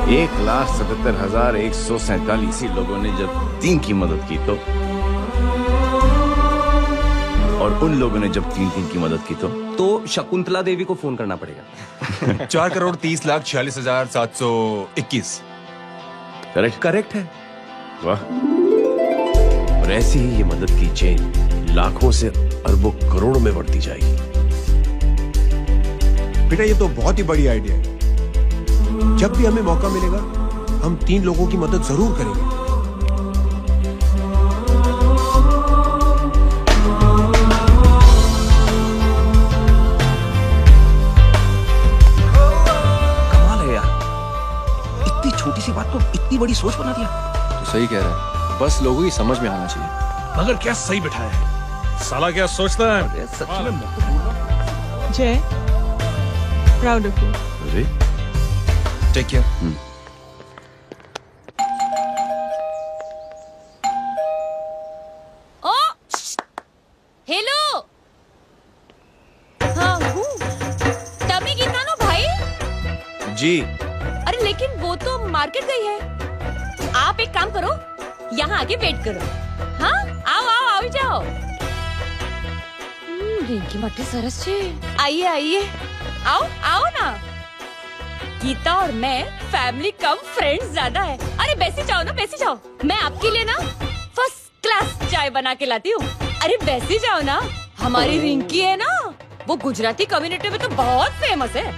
1,77,147 लोगों ने जब 3 की मदद की तो, और उन लोगों ने जब 3 की मदद की तो शकुंतला देवी को फोन करना पड़ेगा। 4,30,46,721। करेक्ट है। वाह। और ऐसी ही ये मदद की चेन लाखों से अरबों करोड़ों में बढ़ती जाएगी। बेटा, ये तो बहुत ही बड़ी आइडिया है। जब भी हमें मौका मिलेगा, हम 3 लोगों की मदद जरूर करेंगे। कमाल है यार, इतनी छोटी सी बात को इतनी बड़ी सोच बना दिया। तो सही कह रहा है, बस लोगों की समझ में आना चाहिए। मगर क्या सही बिठाया है, साला क्या सोचता है? सच में जय, प्राउड ऑफ यू। अरे टेक केयर। ओ हेलो, हाँ हूँ। तभी गीता नो भाई। जी। अरे लेकिन वो तो मार्केट गई है। आप एक काम करो, यहाँ आके वेट करो। हाँ, आओ आओ आओ जाओ। रिंकी मट्टी सरस छे। आइए आइए, आओ आओ ना। गीता और मैं फैमिली कम फ्रेंड्स ज्यादा है। अरे बैसी जाओ ना, बैसी जाओ। मैं आपके लिए ना फर्स्ट क्लास चाय बना के लाती हूँ। अरे बैसी जाओ ना। हमारी रिंकी है ना, वो गुजराती कम्युनिटी में तो बहुत फेमस है।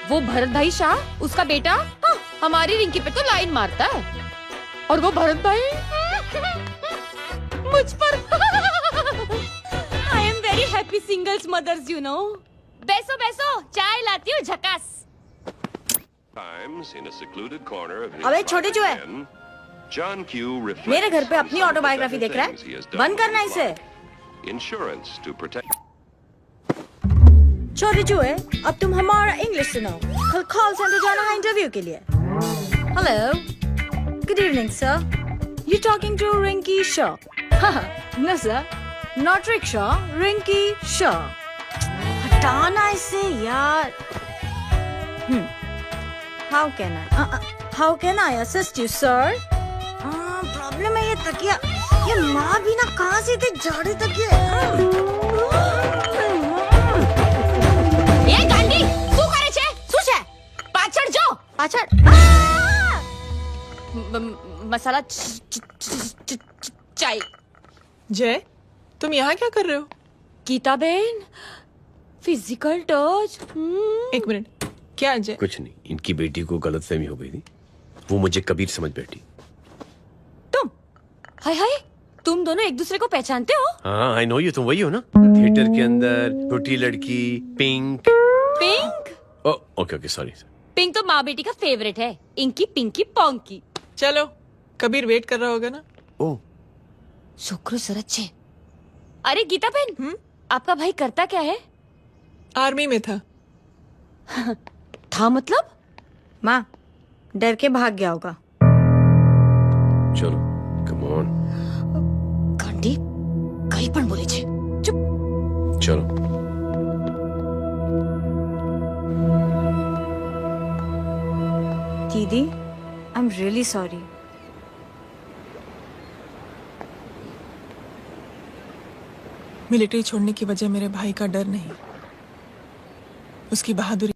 वो भरत भाई शाह, उसका बेटा, हाँ, हमारी रिंकी पे तो लाइन मारता है। और वो भरत भाई मुझ girls mothers, you know. बैसो बैसो, चाय लाती हूँ झकास। अबे छोटे चूहे, मेरे घर पे अपनी ऑटोबायोग्राफी देख रहा है? बंद करना इसे। छोटे चूहे, अब तुम हमारा इंग्लिश सुनाओ। कल कॉल सेंटर जाना है इंटरव्यू के लिए। Hello, good evening sir. You talking to Rinki Shaw? No sir, not rickshaw, Rinki Shaw. हटाना इसे यार। How can I assist you, sir? Problem है ये तकिया। ये माँ भी ना कहाँ से इतने जाड़े तकिए। ये गांडी, શું કરે છે? શું છે? પાછળ જો, પાછળ। मसाला चाय। जय, तुम यहाँ क्या कर रहे हो? गीता बहन, फिजिकल टच। एक मिनट, क्या जय? कुछ नहीं, इनकी बेटी को गलतफहमी हो गई थी, वो मुझे कबीर समझ बैठी। तुम? हाय हाय, तुम दोनों एक दूसरे को पहचानते हो? हाँ, आई नो यू, तुम वही हो ना? थिएटर के अंदर छोटी लड़की pink. Pink? Okay okay, sorry. Pink तो माँ बेटी का फेवरेट है। Inky pinky ponky. चलो, कबीर वेट कर रहा होगा ना? ओ, शुक्र सरच्चे। अरे गीता बहन, आपका भाई करता क्या है? आर्मी में था। था मतलब? माँ, डर के भाग गया होगा। चलो, कम ऑन। गांडी, कहीं पण बोले छे। चुप। चलो। दीदी, I am really sorry. Military छोड़ने की वजह मेरे भाई का डर नहीं, उसकी बहादुरी।